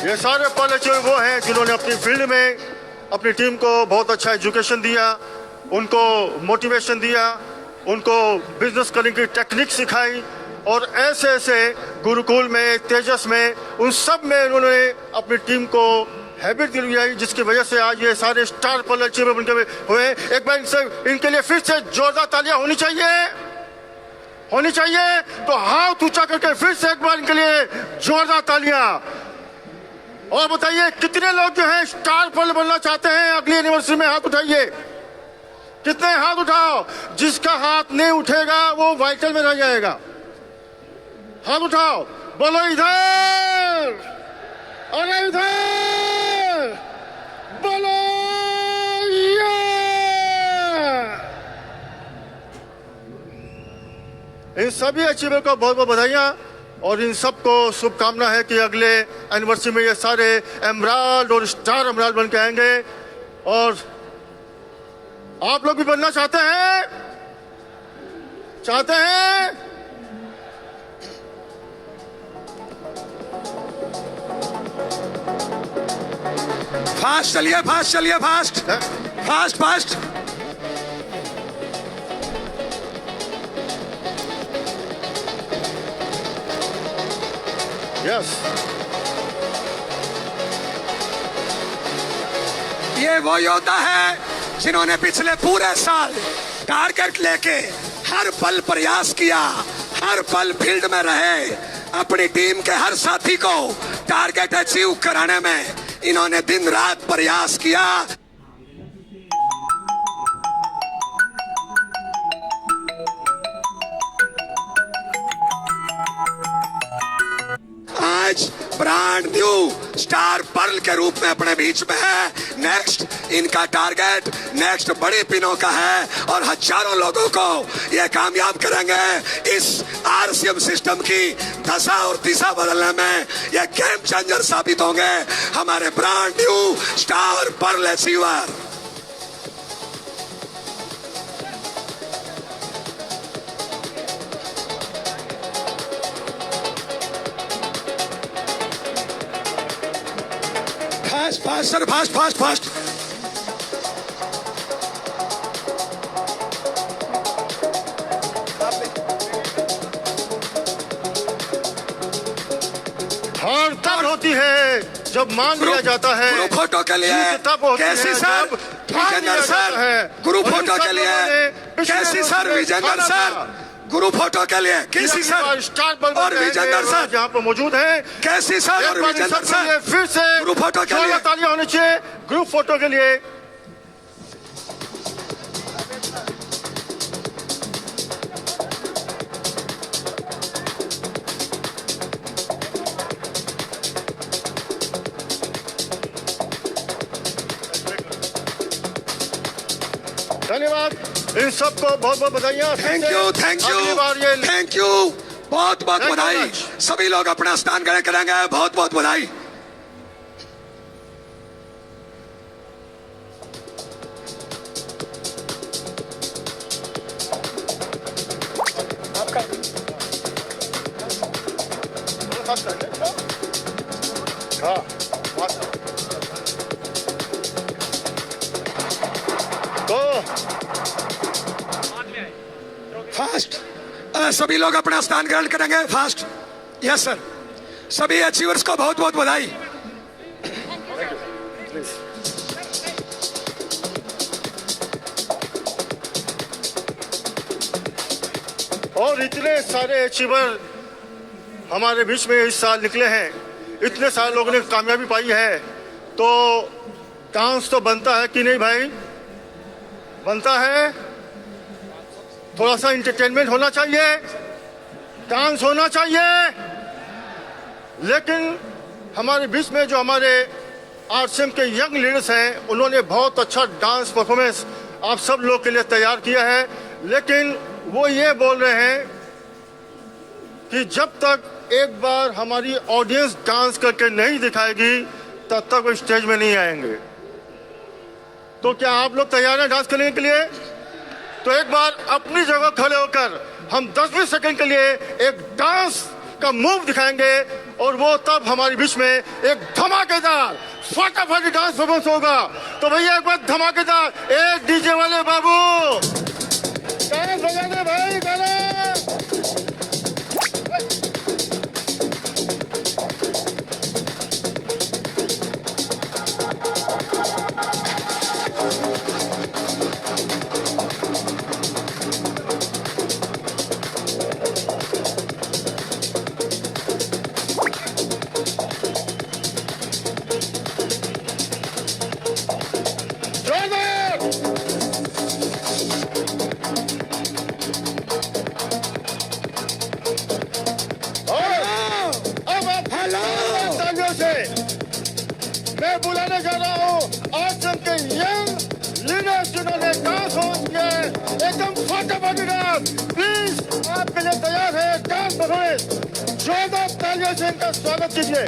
ये सारे पॉलिटिशियन वो हैं जिन्होंने अपनी फील्ड में अपनी टीम को बहुत अच्छा एजुकेशन दिया, उनको मोटिवेशन दिया, उनको बिजनेस करने की टेक्निक सिखाई और ऐसे ऐसे गुरुकुल में, तेजस में, उन सब में उन्होंने अपनी टीम को हैबिट दिलवाई, जिसकी वजह से आज ये सारे स्टार पॉलिटिशियन उनके हुए। एक बार इनके लिए फिर से जोरदार तालियां होनी चाहिए। तो हाथ ऊंचा करके फिर से एक बार इनके लिए जोरदार तालियां। और बताइए कितने लोग जो हैं स्टार पॉल बनना चाहते हैं अगली यूनिवर्सिटी में? हाथ उठाइए। कितने? हाथ उठाओ। जिसका हाथ नहीं उठेगा वो वाइटल में रह जाएगा। हाथ उठाओ, बोलो इधर, अरे इधर, बोलो ये। इन सभी अचीवर को बहुत बहुत बधाइयां और इन सबको शुभकामना है कि अगले एनिवर्सरी में ये सारे एमराल्ड और स्टार एमराल्ड बन के आएंगे। और आप लोग भी बनना चाहते हैं? फास्ट चलिए, फास्ट। यस। ये वो योद्धा है जिन्होंने पिछले पूरे साल टारगेट लेके हर पल प्रयास किया, हर पल फील्ड में रहे, अपनी टीम के हर साथी को टारगेट अचीव कराने में इन्होंने दिन रात प्रयास किया। आज ब्रांड न्यू स्टार पर्ल के रूप में अपने बीच में है। नेक्स्ट इनका टारगेट नेक्स्ट बड़े पिनों का है और हजारों लोगों को ये कामयाब करेंगे। इस आरसीएम सिस्टम की दशा और दिशा बदलने में ये गेम चेंजर साबित होंगे हमारे brand new star pearl achiever. Fast. हार तब होती है जब मान लिया जाता है। ग्रुप फोटो के लिए कैसी sir Vijendra sir, group photo के लिए कैसी sir Vijendra sir, group photo के लिए कैसी सर स्टार और विजेंद्र सर जहाँ पर मौजूद है। कैसी सर और विजेंद्र सर फिर से ग्रुप फोटो के लिए तालियां होनी चाहिए ग्रुप फोटो के लिए। धन्यवाद, इन सबको बहुत बहुत बधाइयाँ। थैंक यू बहुत बधाई। सभी लोग अपना स्थान ग्रहण करेंगे। बहुत बहुत बधाई। फास्ट सभी लोग अपना स्थान ग्रहण करेंगे। फास्ट। Yes sir. सभी अचीवर्स को बहुत बहुत बधाई। और इतने सारे अचीवर हमारे बीच में इस साल निकले हैं, इतने सारे लोगों ने कामयाबी पाई है, तो डांस तो बनता है कि नहीं भाई? बनता है। थोड़ा सा इंटरटेनमेंट होना चाहिए, डांस होना चाहिए। लेकिन हमारे बीच में जो हमारे आरसीएम के यंग लीडर्स हैं, उन्होंने बहुत अच्छा डांस परफॉर्मेंस आप सब लोग के लिए तैयार किया है। लेकिन वो ये बोल रहे हैं कि जब तक एक बार हमारी ऑडियंस डांस करके नहीं दिखाएगी तब तक वो स्टेज में नहीं आएंगे। तो क्या आप लोग तैयार हैं डांस करने के लिए? तो एक बार अपनी जगह खड़े होकर हम 10-20 सेकंड के लिए एक डांस का मूव दिखाएंगे और वो तब हमारे बीच में एक धमाकेदार फटाफट डांस परफॉर्मेंस होगा। तो भैया एक बार धमाकेदार एक डीजे वाले बाबू डांस बजा दे भाई गाना। मैं बुलाने जा रहा हूँ आश्रम के यंग लीडर्स जिन्होंने डांस होस्ट किया है, एकदम फटाफट डांस। प्लीज आपके लिए तैयार है डांस परफॉर्मेंस। जोरदार तालियों से इनका स्वागत कीजिए।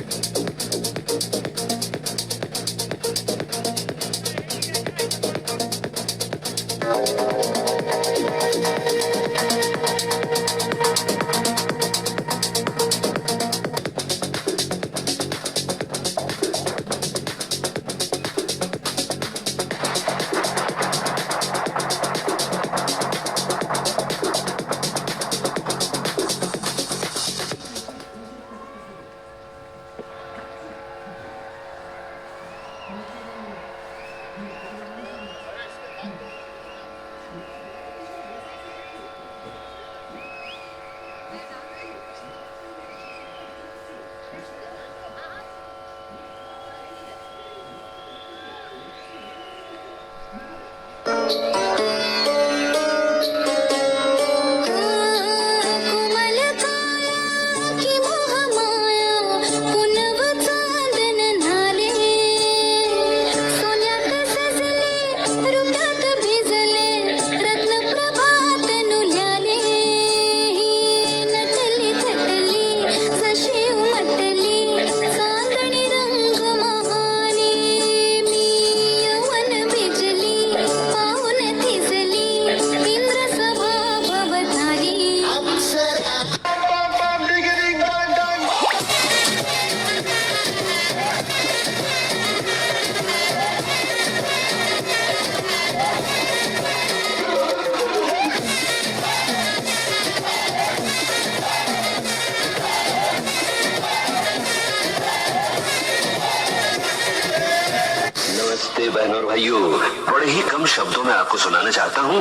बहनों और भाइयों, बड़े ही कम शब्दों में आपको सुनाना चाहता हूँ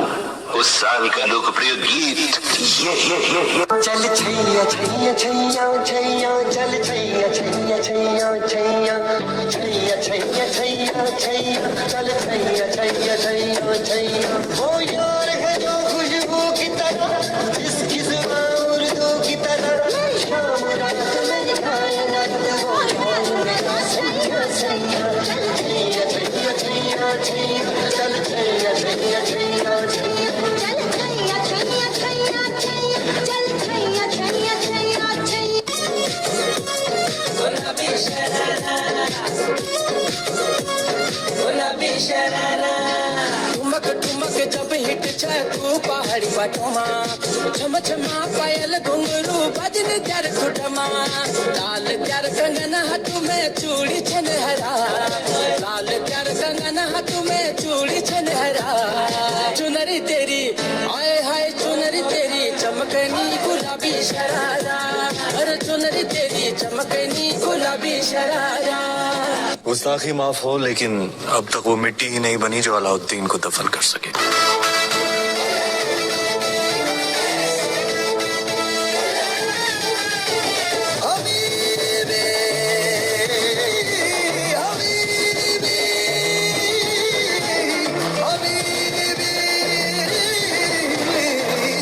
उस साल का लोकप्रिय गीत ये। चल छैया छैया छैया छैया चल छैया छैया छैया छैया छैया छैया छैया छैया चल छैया छैया छैया छैया। वो यार है जो खुशबू की तरह जिसकी जुबान उर्दू की तरह शाम रात में कायनात वो यार मेरा छैया छैया चल छैया छैया छैया छैया चल छैया छैया छैया छैया चल छैया छैया छैया छैया चल छैया छैया छैया छैया। गुलाबी शरारा गुलाबी शरारा ठुमक ठुमक जब हिट तू पहाड़ी बाटोमा छम छमा पायल घुंघरू बजन त्यार खुटमा लाल त्यार कंगन हाथ में चूड़ी छनहरा लाल त्यार कंगन हाथ में चूड़ी छनहरा चुनरी तेरी आए हाय चुनरी तेरी चमकनी गुलाबी शरारा अरे चुनरी तेरी चमकनी गुलाबी शरारा। गुस्ताखी माफ हो, लेकिन अब तक वो मिट्टी ही नहीं बनी जो अलाउद्दीन को दफन कर सके।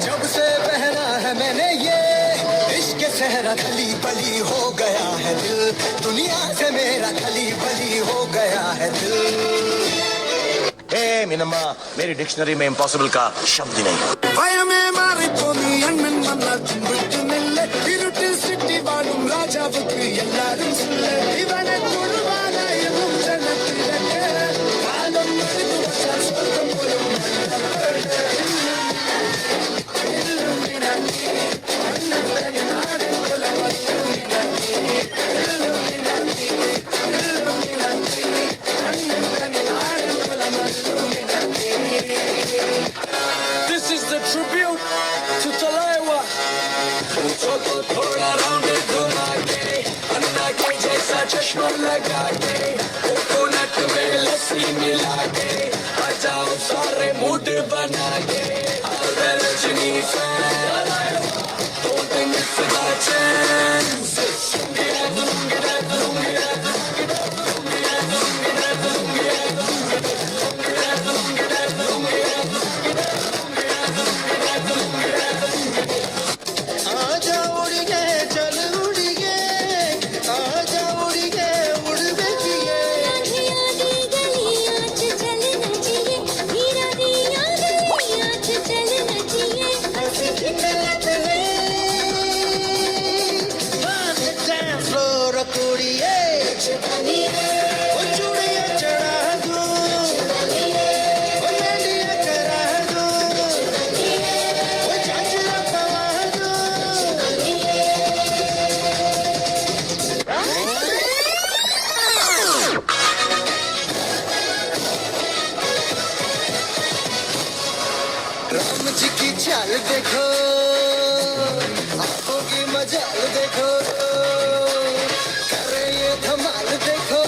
जब से पहना है मैंने ये इश्क सहरा खली बली हो गया है दिल दुनिया से मेरा खली बली हो गया है दिल। ए मिनम्मा, मेरी डिक्शनरी में इम्पॉसिबल का शब्द ही नहीं। पूछो तो थोड़ा राउंड घुमा के, अन्ना के जैसा चश्मा लगा के, कोकोनट में लस्सी मिला के, आ जाओ सारे मूड बना के, Rajni don't miss the chance. आजा उड़िए चल उड़िए, आजा उड़िए उड़ बेचिए, हीरा दी गलियां च चल नचिए, हीरा दियां गलियां च चल नचिए, ऐसी खिलत है डांस फ्लोर कुड़िए, ओ चूड़िया चढ़ा दूं, ओ मेहंदिया करा दूं, ओ झांझरा पवा दूं। राम जी की चाल देखो, आंखों की मजाल देखो, करे ये धमाल देखो,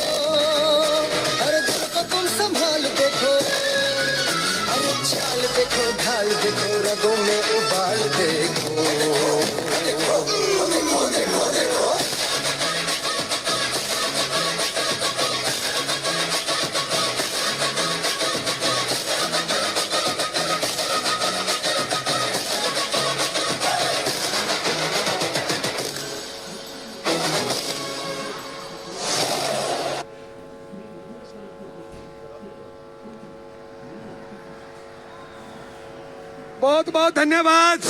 हर दिल को तुम संभाल देखो, अरे चाल देखो ढाल देखो, रगों में उबाल देखो। बहुत बहुत धन्यवाद।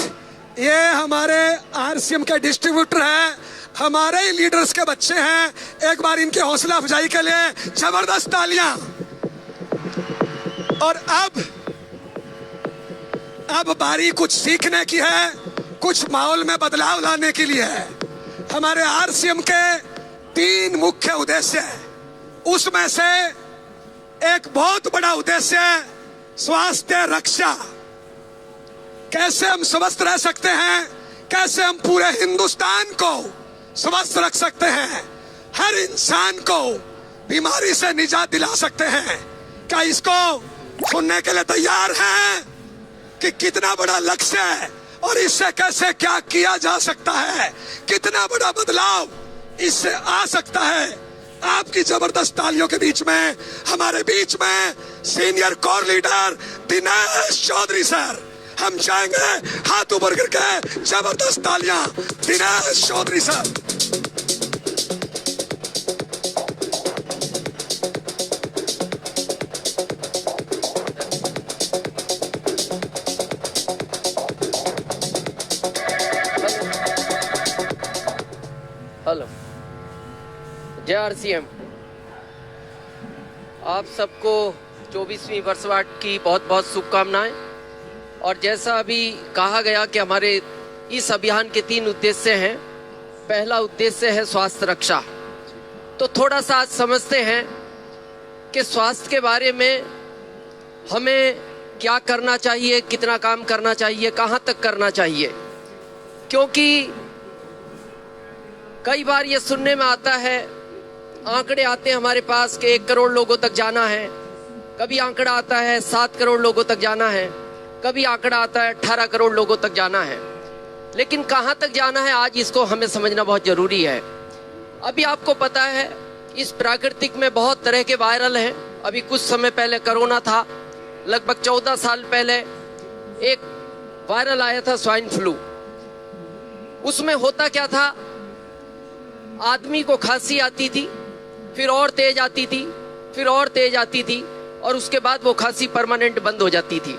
ये हमारे आरसीएम के डिस्ट्रीब्यूटर हैं, हमारे ही लीडर्स के बच्चे हैं। एक बार इनकी हौसला अफजाई के लिए जबरदस्त तालियां। और अब बारी कुछ सीखने की है, कुछ माहौल में बदलाव लाने के लिए है। हमारे आरसीएम के 3 मुख्य उद्देश्य हैं, उसमें से एक बहुत बड़ा उद्देश्य है स्वास्थ्य रक्षा। कैसे हम स्वस्थ रह सकते हैं, कैसे हम पूरे हिंदुस्तान को स्वस्थ रख सकते हैं, हर इंसान को बीमारी से निजात दिला सकते हैं। क्या इसको सुनने के लिए तैयार हैं कि कितना बड़ा लक्ष्य है और इससे कैसे क्या किया जा सकता है, कितना बड़ा बदलाव इससे आ सकता है? आपकी जबरदस्त तालियों के बीच में, हमारे बीच में senior core leader Dinesh Chaudhary sir, हम चाहेंगे हाथ ऊपर करके जबरदस्त तालियां। दिनेश चौधरी सर। हेलो, जय आरसीएम। आप सबको 24वीं वर्षगांठ की बहुत बहुत शुभकामनाएं। और जैसा अभी कहा गया कि हमारे इस अभियान के 3 उद्देश्य हैं। पहला उद्देश्य है स्वास्थ्य रक्षा। तो थोड़ा सा आज समझते हैं कि स्वास्थ्य के बारे में हमें क्या करना चाहिए, कितना काम करना चाहिए, कहाँ तक करना चाहिए। क्योंकि कई बार ये सुनने में आता है, आंकड़े आते हैं हमारे पास कि 1 करोड़ लोगों तक जाना है, कभी आंकड़ा आता है 7 करोड़ लोगों तक जाना है, कभी आंकड़ा आता है 18 करोड़ लोगों तक जाना है। लेकिन कहाँ तक जाना है, आज इसको हमें समझना बहुत जरूरी है। अभी आपको पता है इस प्राकृतिक में बहुत तरह के वायरल हैं। अभी कुछ समय पहले कोरोना था, लगभग 14 साल पहले एक वायरल आया था स्वाइन फ्लू। उसमें होता क्या था, आदमी को खांसी आती थी, फिर और तेज आती थी, फिर और तेज आती थी, और उसके बाद वो खांसी परमानेंट बंद हो जाती थी,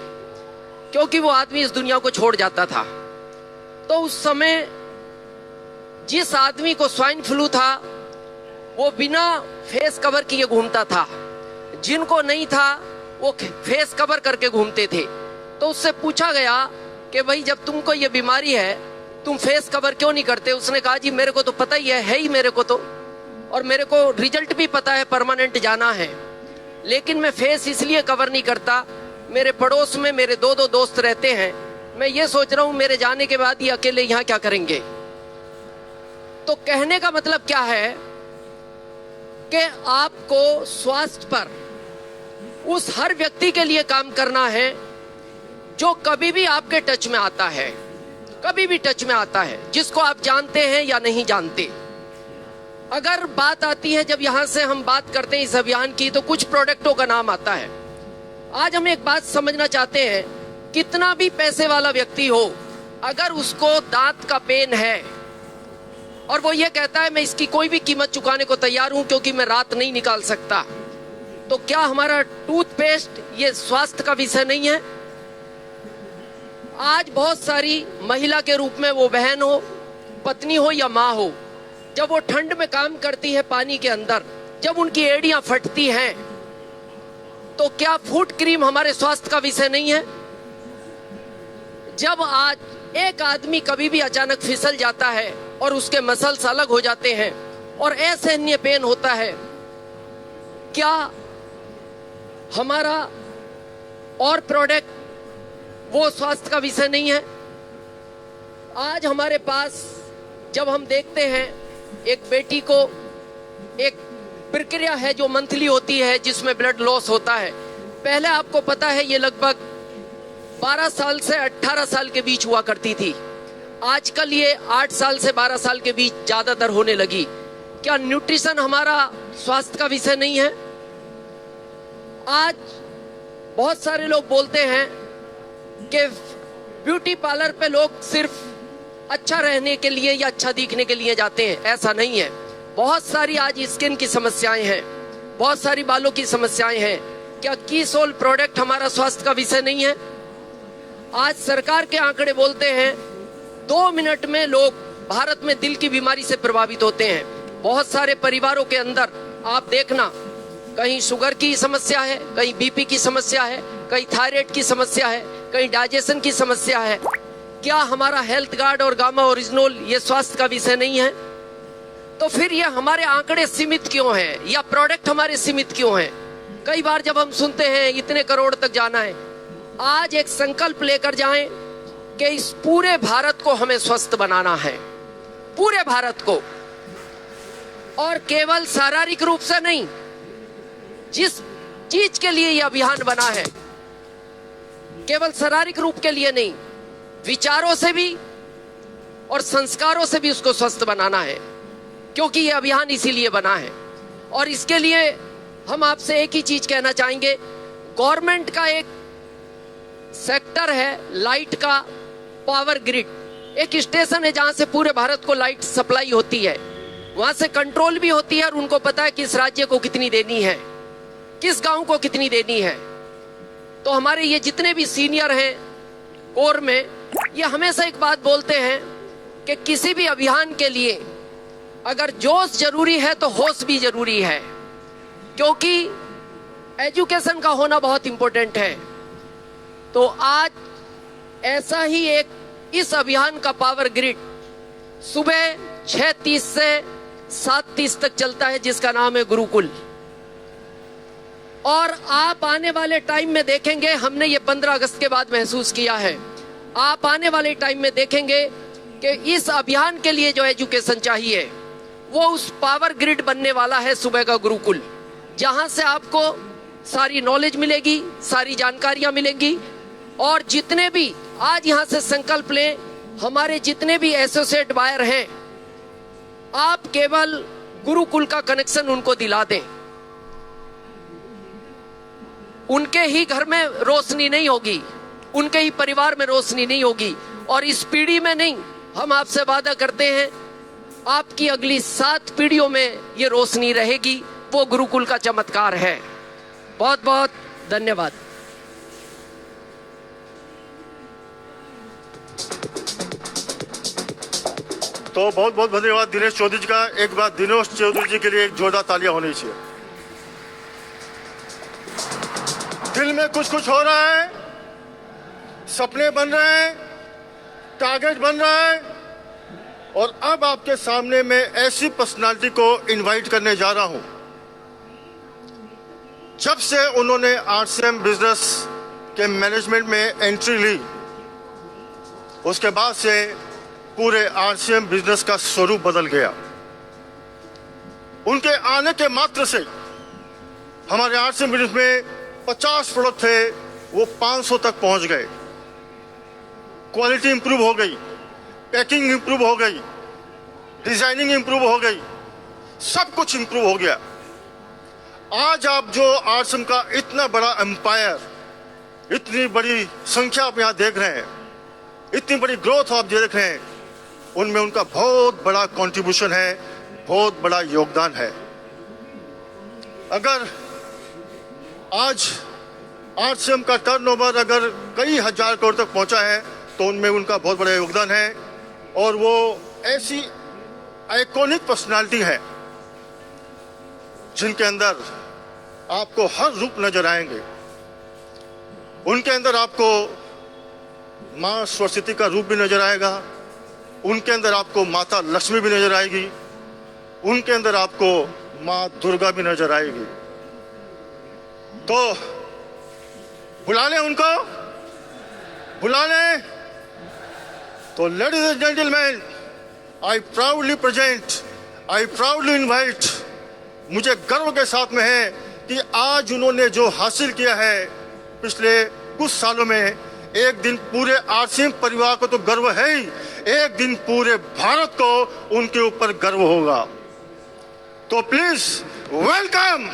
क्योंकि वो आदमी इस दुनिया को छोड़ जाता था। तो उस समय जिस आदमी को स्वाइन फ्लू था वो बिना फेस कवर किए घूमता था, जिनको नहीं था वो फेस कवर करके घूमते थे। तो उससे पूछा गया कि भाई जब तुमको ये बीमारी है तुम फेस कवर क्यों नहीं करते? उसने कहा जी मेरे को तो पता ही है ही मेरे को तो, और मेरे को रिजल्ट भी पता है, परमानेंट जाना है, लेकिन मैं फेस इसलिए कवर नहीं करता, मेरे पड़ोस में मेरे 2 दोस्त रहते हैं, मैं ये सोच रहा हूँ मेरे जाने के बाद ये अकेले यहाँ क्या करेंगे। तो कहने का मतलब क्या है कि आपको स्वास्थ्य पर उस हर व्यक्ति के लिए काम करना है जो कभी भी आपके टच में आता है, कभी भी टच में आता है, जिसको आप जानते हैं या नहीं जानते। अगर बात आती है, जब यहां से हम बात करते हैं इस अभियान की, तो कुछ प्रोडक्टों का नाम आता है। आज हम एक बात समझना चाहते हैं, कितना भी पैसे वाला व्यक्ति हो, अगर उसको दांत का पेन है और वो ये कहता है मैं इसकी कोई भी कीमत चुकाने को तैयार हूं क्योंकि मैं रात नहीं निकाल सकता, तो क्या हमारा टूथपेस्ट ये स्वास्थ्य का विषय नहीं है? आज बहुत सारी महिला के रूप में, वो बहन हो, पत्नी हो या माँ हो, जब वो ठंड में काम करती है पानी के अंदर, जब उनकी एड़ियां फटती हैं, तो क्या फुट क्रीम हमारे स्वास्थ्य का विषय नहीं है? जब आज एक आदमी कभी भी अचानक फिसल जाता है और उसके मसल्स अलग हो जाते हैं और असहनीय पेन होता है, क्या हमारा और प्रोडक्ट वो स्वास्थ्य का विषय नहीं है? आज हमारे पास जब हम देखते हैं, एक बेटी को एक प्रक्रिया है जो मंथली होती है जिसमें ब्लड लॉस होता है। पहले आपको पता है ये लगभग 12 साल से 18 साल के बीच हुआ करती थी, आजकल ये 8 साल से 12 साल के बीच ज्यादातर होने लगी। क्या न्यूट्रिशन हमारा स्वास्थ्य का विषय नहीं है? आज बहुत सारे लोग बोलते हैं कि ब्यूटी पार्लर पे लोग सिर्फ अच्छा रहने के लिए या अच्छा दिखने के लिए जाते हैं। ऐसा नहीं है। बहुत सारी आज स्किन की समस्याएं हैं, बहुत सारी बालों की समस्याएं हैं। क्या कीसोल प्रोडक्ट हमारा स्वास्थ्य का विषय नहीं है? आज सरकार के आंकड़े बोलते हैं 2 मिनट में लोग भारत में दिल की बीमारी से प्रभावित होते हैं। बहुत सारे परिवारों के अंदर आप देखना, कहीं शुगर की समस्या है, कहीं बीपी की समस्या है, कहीं थायराइड की समस्या है, कहीं डाइजेशन की समस्या है। क्या हमारा हेल्थ गार्ड और गामा ओरिजिनल ये स्वास्थ्य का विषय नहीं है? तो फिर ये हमारे आंकड़े सीमित क्यों हैं, या प्रोडक्ट हमारे सीमित क्यों हैं? कई बार जब हम सुनते हैं इतने करोड़ तक जाना है, आज एक संकल्प लेकर जाएं कि इस पूरे भारत को हमें स्वस्थ बनाना है, पूरे भारत को। और केवल शारीरिक रूप से नहीं, जिस चीज के लिए यह अभियान बना है, केवल शारीरिक रूप के लिए नहीं, विचारों से भी और संस्कारों से भी उसको स्वस्थ बनाना है, क्योंकि यह अभियान इसीलिए बना है। और इसके लिए हम आपसे एक ही चीज कहना चाहेंगे, गवर्नमेंट का एक सेक्टर है लाइट का, पावर ग्रिड, एक स्टेशन है जहां से पूरे भारत को लाइट सप्लाई होती है, वहां से कंट्रोल भी होती है और उनको पता है किस राज्य को कितनी देनी है, किस गांव को कितनी देनी है। तो हमारे ये जितने भी सीनियर हैं कोर में, ये हमेशा एक बात बोलते हैं कि किसी भी अभियान के लिए अगर जोश जरूरी है तो होश भी जरूरी है, क्योंकि एजुकेशन का होना बहुत इंपॉर्टेंट है। तो आज ऐसा ही एक इस अभियान का पावर ग्रिड सुबह 6:30 से 7:30 तक चलता है, जिसका नाम है गुरुकुल। और आप आने वाले टाइम में देखेंगे, हमने ये 15 अगस्त के बाद महसूस किया है, आप आने वाले टाइम में देखेंगे कि इस अभियान के लिए जो एजुकेशन चाहिए वो उस पावर ग्रिड बनने वाला है, सुबह का गुरुकुल, जहां से आपको सारी नॉलेज मिलेगी, सारी जानकारियां मिलेंगी। और जितने भी आज यहां से संकल्प लें, हमारे जितने भी एसोसिएट बायर हैं, आप केवल गुरुकुल का कनेक्शन उनको दिला दें, उनके ही घर में रोशनी नहीं होगी, उनके ही परिवार में रोशनी नहीं होगी, और इस पीढ़ी में नहीं, हम आपसे वादा करते हैं आपकी अगली 7 पीढ़ियों में ये रोशनी रहेगी। वो गुरुकुल का चमत्कार है। बहुत बहुत धन्यवाद। तो बहुत बहुत धन्यवाद दिनेश चौधरी जी का। एक बार दिनेश चौधरी जी के लिए एक जोरदार तालियां होनी चाहिए। दिल में कुछ कुछ हो रहा है, सपने बन रहे हैं, टारगेट बन रहा है, और अब आपके सामने मैं ऐसी पर्सनालिटी को इनवाइट करने जा रहा हूं, जब से उन्होंने आरसीएम बिजनेस के मैनेजमेंट में एंट्री ली, उसके बाद से पूरे आरसीएम बिजनेस का स्वरूप बदल गया। उनके आने के मात्र से हमारे आरसीएम बिजनेस में 50 प्रोडक्ट थे, वो 500 तक पहुंच गए। क्वालिटी इंप्रूव हो गई, पैकिंग इंप्रूव हो गई, डिजाइनिंग इंप्रूव हो गई, सब कुछ इंप्रूव हो गया। आज आप जो आरसीएम का इतना बड़ा एम्पायर, इतनी बड़ी संख्या आप यहाँ देख रहे हैं, इतनी बड़ी ग्रोथ आप देख रहे हैं, उनमें उनका बहुत बड़ा कंट्रीब्यूशन है, बहुत बड़ा योगदान है। अगर आज आरसीएम का टर्नओवर अगर कई हजार करोड़ तक पहुंचा है तो उनमें उनका बहुत बड़ा योगदान है। और वो ऐसी आइकॉनिक पर्सनालिटी है जिनके अंदर आपको हर रूप नजर आएंगे। उनके अंदर आपको मां सरस्वती का रूप भी नजर आएगा, उनके अंदर आपको माता लक्ष्मी भी नजर आएगी, उनके अंदर आपको मां दुर्गा भी नजर आएगी। तो बुला लें उनको, बुला लें। तो ladies and gentleman, I proudly present, I proudly invite, मुझे गर्व के साथ में है कि आज उन्होंने जो हासिल किया है पिछले कुछ सालों में, एक दिन पूरे आरसीएम परिवार को तो गर्व है ही, एक दिन पूरे भारत को उनके ऊपर गर्व होगा। तो प्लीज वेलकम,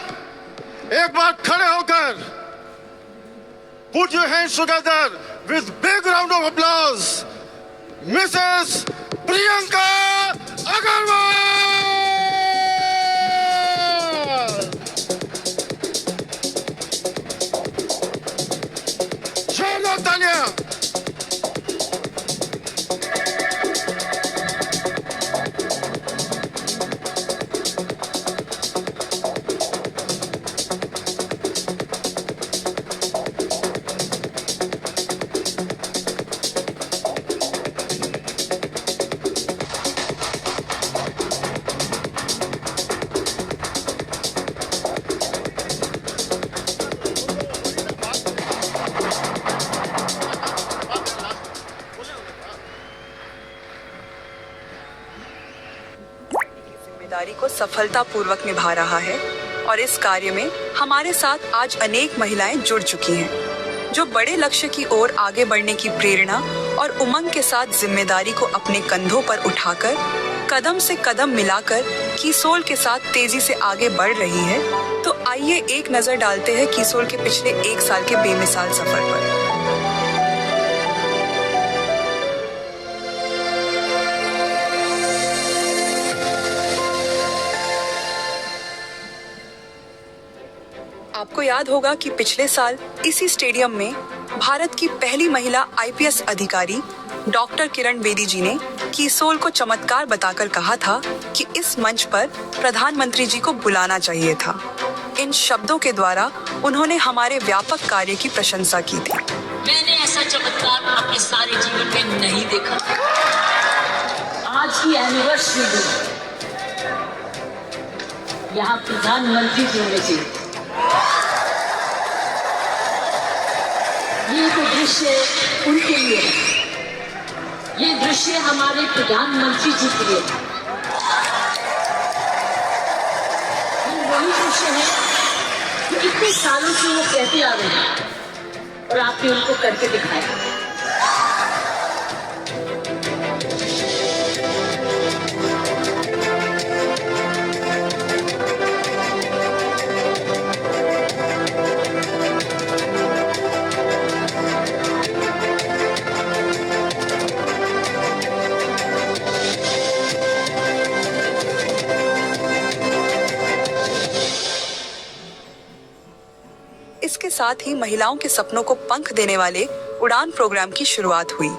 एक बार खड़े होकर put your hands together with big round of applause, Mrs Priyanka Agarwal. जोरदार तालियां। जिम्मेदारी को सफलतापूर्वक निभा रहा है और इस कार्य में हमारे साथ आज अनेक महिलाएं जुड़ चुकी हैं, जो बड़े लक्ष्य की ओर आगे बढ़ने की प्रेरणा और उमंग के साथ जिम्मेदारी को अपने कंधों पर उठाकर कदम से कदम मिलाकर कीसोल के साथ तेजी से आगे बढ़ रही है। तो आइए एक नजर डालते हैं कीसोल के पिछले एक साल के बेमिसाल सफर पर। आपको याद होगा कि पिछले साल इसी स्टेडियम में भारत की पहली महिला आईपीएस अधिकारी डॉक्टर किरण बेदी जी ने कीसोल को चमत्कार बताकर कहा था कि इस मंच पर प्रधानमंत्री जी को बुलाना चाहिए था। इन शब्दों के द्वारा उन्होंने हमारे व्यापक कार्य की प्रशंसा की थी। मैंने ऐसा चमत्कार अपने सारे जीवन में नहीं देखा। आज की एनिवर्सरी में यहाँ प्रधानमंत्री जी होने चाहिए। ये तो दृश्य उनके लिए है, ये दृश्य हमारे प्रधानमंत्री जी के लिए है। ये वही दृश्य है कि इतने सालों से वो कहते आ रहे हैं और आपने उनको करके दिखाया। इसके साथ ही महिलाओं के सपनों को पंख देने वाले उड़ान प्रोग्राम की शुरुआत हुई।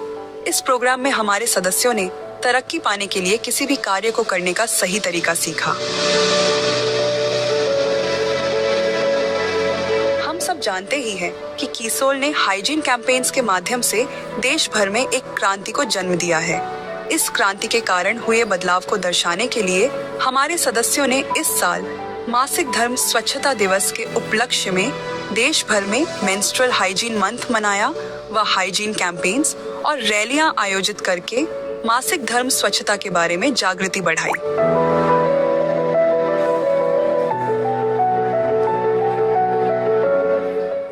इस प्रोग्राम में हमारे सदस्यों ने तरक्की पाने के लिए किसी भी कार्य को करने का सही तरीका सीखा। हम सब जानते ही हैं कि कीसोल ने हाइजीन कैंपेन्स के माध्यम से देश भर में एक क्रांति को जन्म दिया है। इस क्रांति के कारण हुए बदलाव को दर्शाने के लिए हमारे सदस्यों ने इस साल मासिक धर्म स्वच्छता दिवस के उपलक्ष्य में देश भर में मेंस्ट्रुअल हाइजीन मंथ मनाया व हाइजीन कैंपेन्स और रैलियां आयोजित करके मासिक धर्म स्वच्छता के बारे में जागृति बढ़ाई।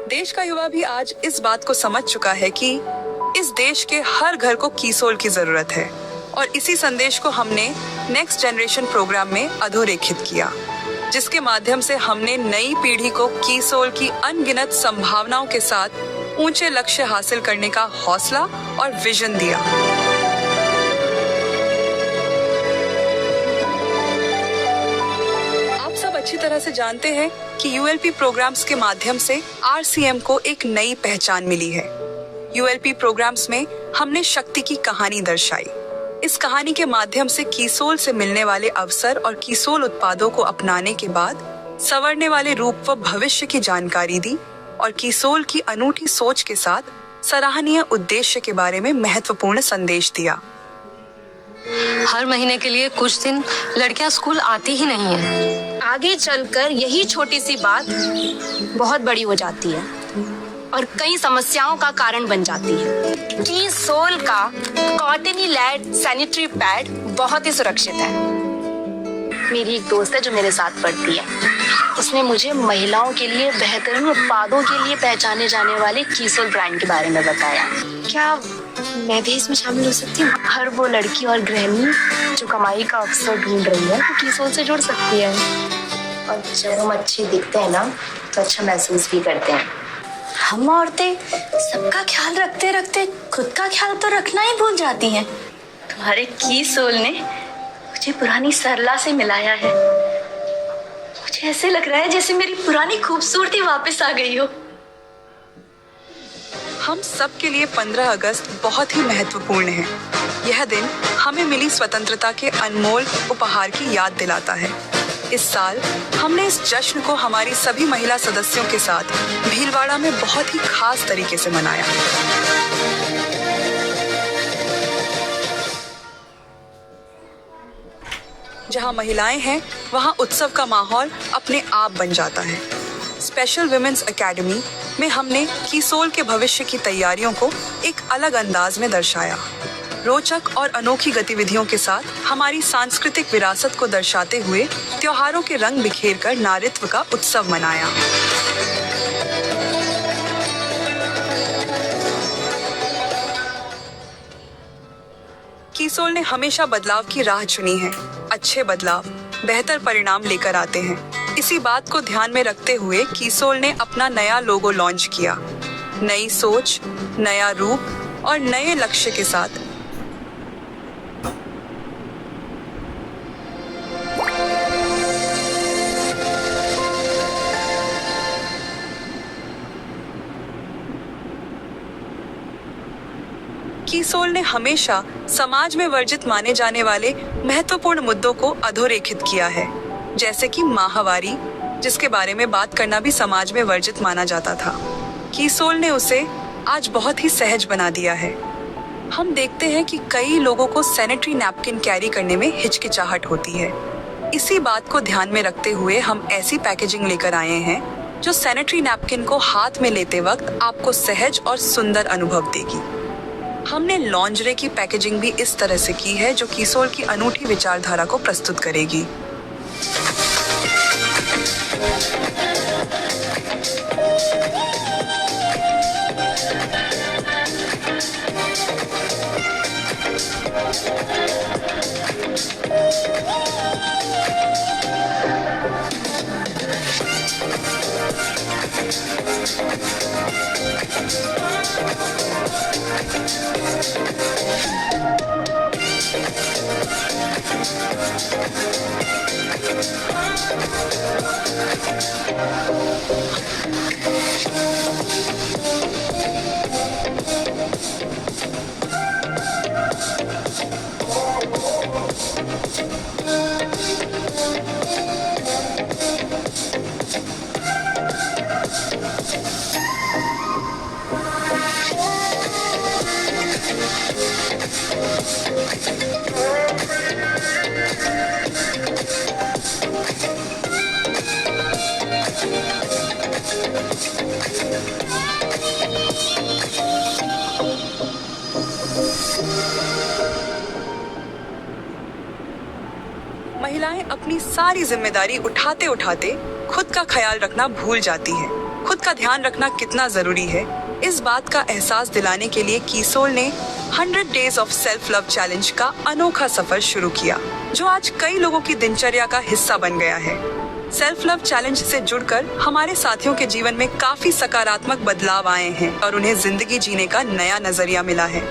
देश का युवा भी आज इस बात को समझ चुका है कि इस देश के हर घर को कीसोल की जरूरत है और इसी संदेश को हमने नेक्स्ट जनरेशन प्रोग्राम में अधोरेखित किया, जिसके माध्यम से हमने नई पीढ़ी को कीसोल की अनगिनत संभावनाओं के साथ ऊंचे लक्ष्य हासिल करने का हौसला और विजन दिया। आप सब अच्छी तरह से जानते हैं कि यूएलपी प्रोग्राम्स के माध्यम से आरसीएम को एक नई पहचान मिली है। यूएलपी प्रोग्राम्स में हमने शक्ति की कहानी दर्शाई। इस कहानी के माध्यम से कीसोल से मिलने वाले अवसर और कीसोल उत्पादों को अपनाने के बाद संवरने वाले रूप व भविष्य की जानकारी दी और कीसोल की अनूठी सोच के साथ सराहनीय उद्देश्य के बारे में महत्वपूर्ण संदेश दिया। हर महीने के लिए कुछ दिन लड़कियां स्कूल आती ही नहीं है। आगे चलकर यही छोटी सी बात बहुत बड़ी हो जाती है और कई समस्याओं का कारण बन जाती है। कीसोल का कॉटनी लैड सैनिटरी पैड बहुत ही सुरक्षित है। मेरी एक दोस्त है जो मेरे साथ पढ़ती है, उसने मुझे महिलाओं के लिए बेहतरीन उत्पादों के लिए पहचाने जाने वाले कीसोल ब्रांड के बारे में बताया। क्या मैं भी इसमें शामिल हो सकती हूँ? हर वो लड़की और गृहिणी जो कमाई का अवसर ढूंढ रही है वो कीसोल से जुड़ सकती है। और जब हम अच्छे दिखते हैं ना तो अच्छा महसूस भी करते हैं। हम औरतें सबका ख्याल रखते रखते खुद का ख्याल तो रखना ही भूल जाती हैं। तुम्हारे कीसोल ने मुझे पुरानी सरला से मिलाया है। मुझे ऐसे लग रहा है जैसे मेरी पुरानी खूबसूरती वापस आ गई हो। हम सब के लिए 15 अगस्त बहुत ही महत्वपूर्ण है। यह दिन हमें मिली स्वतंत्रता के अनमोल उपहार की याद दिलाता है। इस साल हमने इस जश्न को हमारी सभी महिला सदस्यों के साथ भीलवाड़ा में बहुत ही खास तरीके से मनाया। जहां महिलाएं हैं, वहां उत्सव का माहौल अपने आप बन जाता है। स्पेशल विमेंस एकेडमी में हमने कीसोल के भविष्य की तैयारियों को एक अलग अंदाज में दर्शाया। रोचक और अनोखी गतिविधियों के साथ हमारी सांस्कृतिक विरासत को दर्शाते हुए त्योहारों के रंग बिखेर कर नारीत्व का उत्सव मनाया। कीसोल ने हमेशा बदलाव की राह चुनी है। अच्छे बदलाव बेहतर परिणाम लेकर आते हैं। इसी बात को ध्यान में रखते हुए कीसोल ने अपना नया लोगो लॉन्च किया। नई सोच, नया रूप और नए लक्ष्य के साथ कीसोल ने हमेशा समाज में वर्जित माने जाने वाले महत्वपूर्ण मुद्दों को अधोरेखित किया है, जैसे कि माहवारी, जिसके बारे में बात करना भी समाज में वर्जित माना जाता था। कीसोल ने उसे आज बहुत ही सहज बना दिया है। हम देखते हैं कि कई लोगों को सैनिटरी नैपकिन कैरी करने में हिचकिचाहट होती है। इसी बात को ध्यान में रखते हुए हम ऐसी पैकेजिंग लेकर आए हैं जो सैनिटरी नैपकिन को हाथ में लेते वक्त आपको सहज और सुंदर अनुभव देगी। हमने लॉन्जरे की पैकेजिंग भी इस तरह से की है जो कीसोल की अनूठी विचारधारा को प्रस्तुत करेगी। महिलाएं अपनी सारी जिम्मेदारी उठाते उठाते खुद का ख्याल रखना भूल जाती हैं। खुद का ध्यान रखना कितना जरूरी है, इस बात का एहसास दिलाने के लिए कीसोल ने 100 days of self love challenge का अनोखा सफर शुरू किया, जो आज कई लोगों की दिनचर्या का हिस्सा बन गया है। सेल्फ लव चैलेंज से जुड़कर हमारे साथियों के जीवन में काफी सकारात्मक बदलाव आए हैं और उन्हें जिंदगी जीने का नया नजरिया मिला है।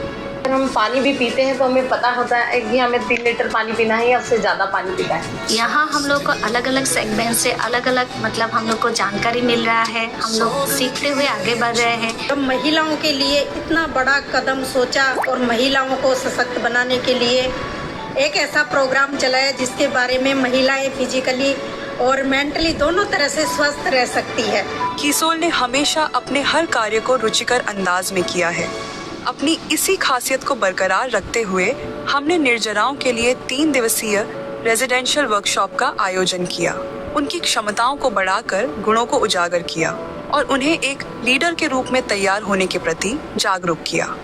हम पानी भी पीते हैं तो हमें पता होता है कि हमें 3 लीटर पानी पीना है या उससे ज़्यादा पानी पीना है। यहाँ हम लोग को अलग अलग सेगमेंट से अलग अलग हम लोग को जानकारी मिल रहा है। हम लोग सीखते हुए आगे बढ़ रहे हैं। तो महिलाओं के लिए इतना बड़ा कदम सोचा और महिलाओं को सशक्त बनाने के लिए एक ऐसा प्रोग्राम चलाया जिसके बारे में महिलाएं फिजिकली और मेंटली दोनों तरह से स्वस्थ रह सकती है। कीसोल ने हमेशा अपने हर कार्य को रुचिकर अंदाज में किया है। अपनी इसी खासियत को बरकरार रखते हुए हमने निर्जराओं के लिए 3 दिवसीय रेजिडेंशियल वर्कशॉप का आयोजन किया। उनकी क्षमताओं को बढ़ाकर गुणों को उजागर किया और उन्हें एक लीडर के रूप में तैयार होने के प्रति जागरूक किया।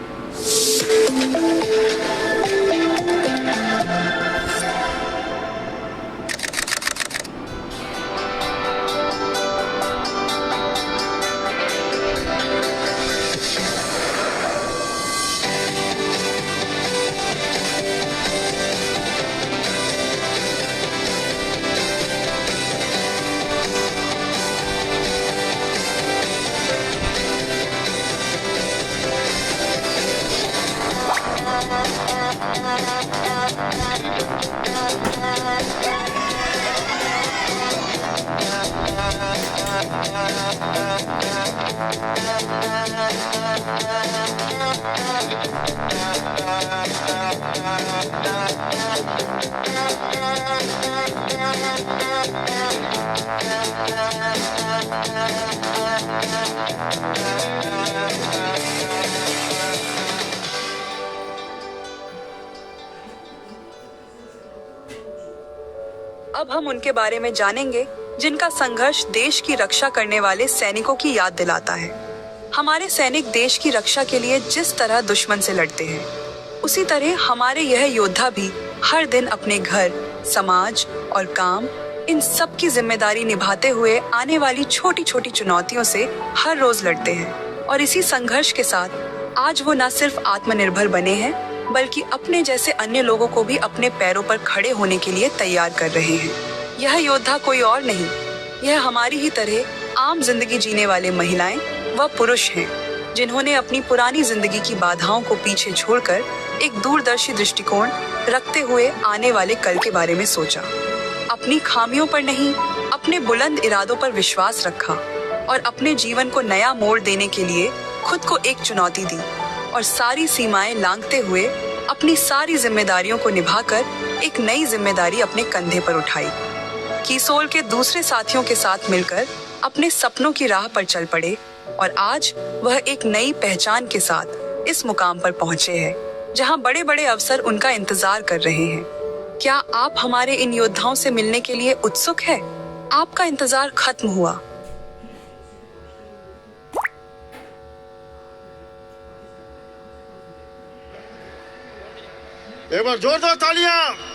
अब हम उनके बारे में जानेंगे जिनका संघर्ष देश की रक्षा करने वाले सैनिकों की याद दिलाता है। हमारे सैनिक देश की रक्षा के लिए जिस तरह दुश्मन से लड़ते हैं, उसी तरह हमारे यह योद्धा भी हर दिन अपने घर, समाज और काम, इन सब की जिम्मेदारी निभाते हुए आने वाली छोटी छोटी चुनौतियों से हर रोज लड़ते हैं। और इसी संघर्ष के साथ आज वो न सिर्फ आत्मनिर्भर बने हैं, बल्कि अपने जैसे अन्य लोगों को भी अपने पैरों पर खड़े होने के लिए तैयार कर रहे हैं। यह योद्धा कोई और नहीं, यह हमारी ही तरह आम जिंदगी जीने वाले महिलाएं व पुरुष हैं, जिन्होंने अपनी पुरानी जिंदगी की बाधाओं को पीछे छोड़कर एक दूरदर्शी दृष्टिकोण रखते हुए आने वाले कल के बारे में सोचा। अपनी खामियों पर नहीं, अपने बुलंद इरादों पर विश्वास रखा और अपने जीवन को नया मोड़ देने के लिए खुद को एक चुनौती दी और सारी सीमाएं लांघते हुए अपनी सारी जिम्मेदारियों को निभाकर एक नई जिम्मेदारी अपने कंधे पर उठाई। कीसोल के दूसरे साथियों के साथ मिलकर अपने सपनों की राह पर चल पड़े और आज वह एक नई पहचान के साथ इस मुकाम पर पहुंचे हैं, जहां बड़े बड़े अवसर उनका इंतजार कर रहे हैं। क्या आप हमारे इन योद्धाओं से मिलने के लिए उत्सुक है? आपका इंतजार खत्म हुआ। एक बार जोरदार तालियां।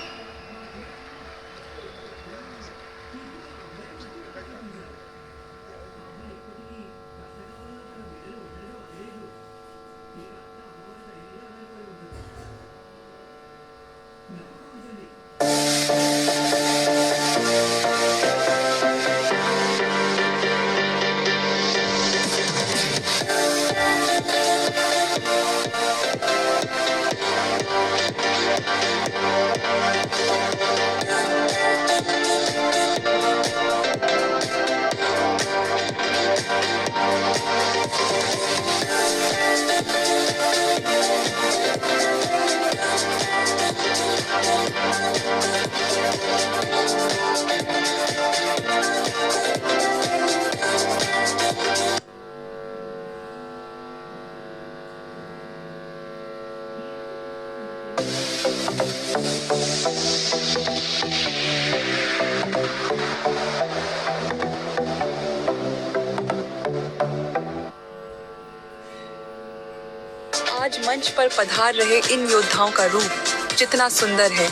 आज मंच पर पधार रहे इन योद्धाओं का रूप जितना सुंदर है,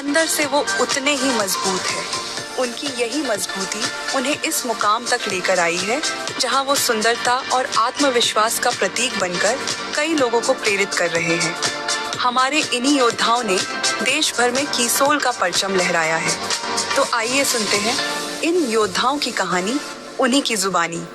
अंदर से वो उतने ही मजबूत है। उनकी यही मजबूती उन्हें इस मुकाम तक लेकर आई है जहां वो सुंदरता और आत्मविश्वास का प्रतीक बनकर कई लोगों को प्रेरित कर रहे हैं। हमारे इन्हीं योद्धाओं ने देश भर में कीसोल का परचम लहराया है। तो आइए सुनते हैं इन योद्धाओं की कहानी उन्हीं की जुबानी।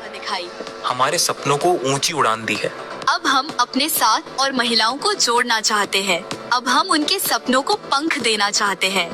दिखाई, हमारे सपनों को ऊंची उड़ान दी है। अब हम अपने साथ और महिलाओं को जोड़ना चाहते हैं। अब हम उनके सपनों को पंख देना चाहते हैं।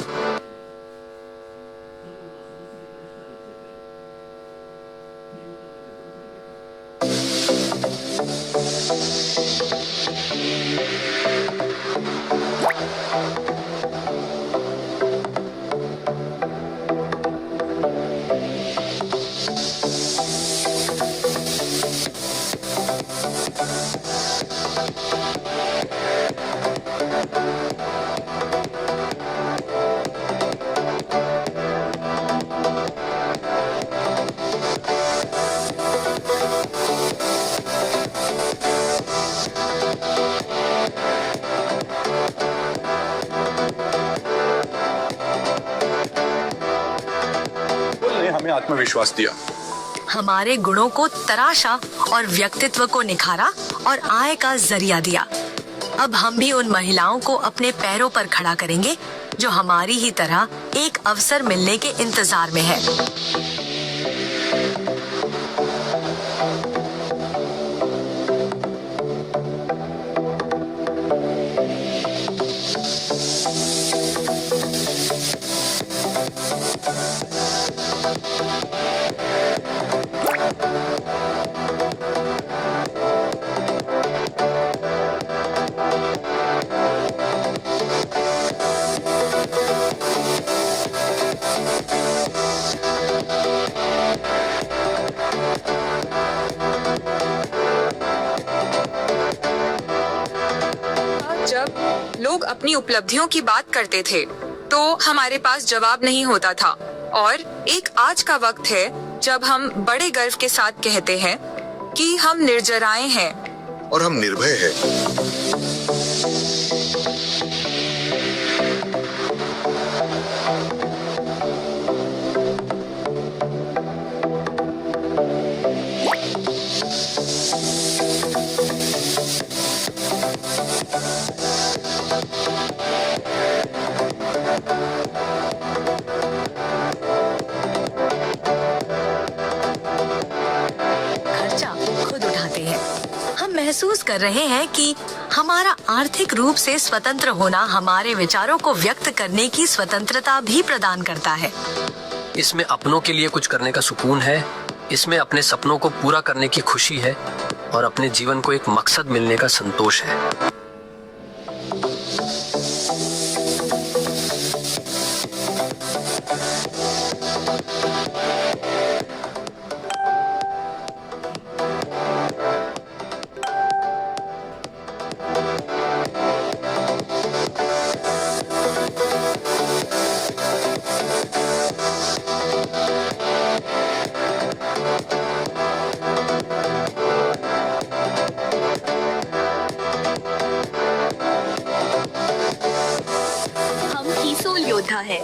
हमें आत्मविश्वास दिया, हमारे गुणों को तराशा और व्यक्तित्व को निखारा और आय का जरिया दिया। अब हम भी उन महिलाओं को अपने पैरों पर खड़ा करेंगे जो हमारी ही तरह एक अवसर मिलने के इंतजार में है। जब लोग अपनी उपलब्धियों की बात करते थे तो हमारे पास जवाब नहीं होता था, और एक आज का वक्त है जब हम बड़े गर्व के साथ कहते हैं कि हम निर्जराए हैं और हम निर्भय हैं। महसूस कर रहे हैं कि हमारा आर्थिक रूप से स्वतंत्र होना हमारे विचारों को व्यक्त करने की स्वतंत्रता भी प्रदान करता है। इसमें अपनों के लिए कुछ करने का सुकून है, इसमें अपने सपनों को पूरा करने की खुशी है और अपने जीवन को एक मकसद मिलने का संतोष है। योद्धा है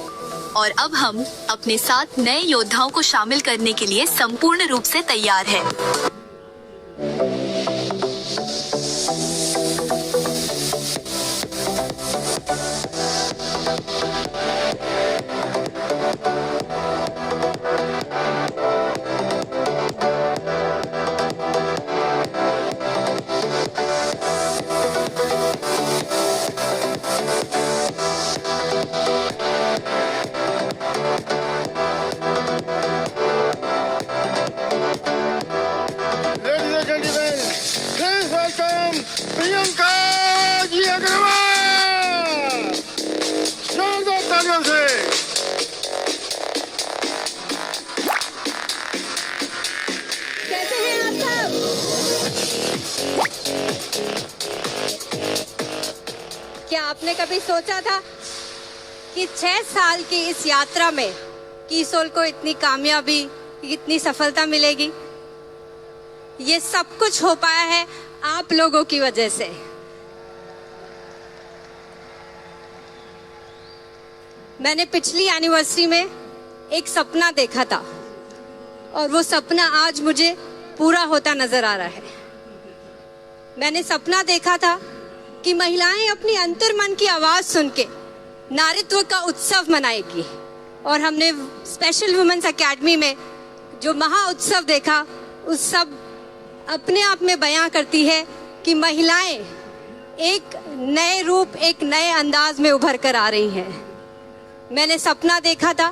और अब हम अपने साथ नए योद्धाओं को शामिल करने के लिए संपूर्ण रूप से तैयार हैं। तालियों से। कैसे हैं आप सब? क्या आपने कभी सोचा था कि 6 साल की इस यात्रा में कीसोल को इतनी कामयाबी, इतनी सफलता मिलेगी? ये सब कुछ हो पाया है आप लोगों की वजह से। मैंने पिछली एनिवर्सरी में एक सपना देखा था और वो सपना आज मुझे पूरा होता नजर आ रहा है। मैंने सपना देखा था कि महिलाएं अपनी अंतर्मन की आवाज सुन के नारीत्व का उत्सव मनाएगी, और हमने स्पेशल वुमेन्स एकेडमी में जो महा उत्सव देखा, उस सब अपने आप में बयां करती है कि महिलाएं एक नए रूप, एक नए अंदाज में उभर कर आ रही हैं। मैंने सपना देखा था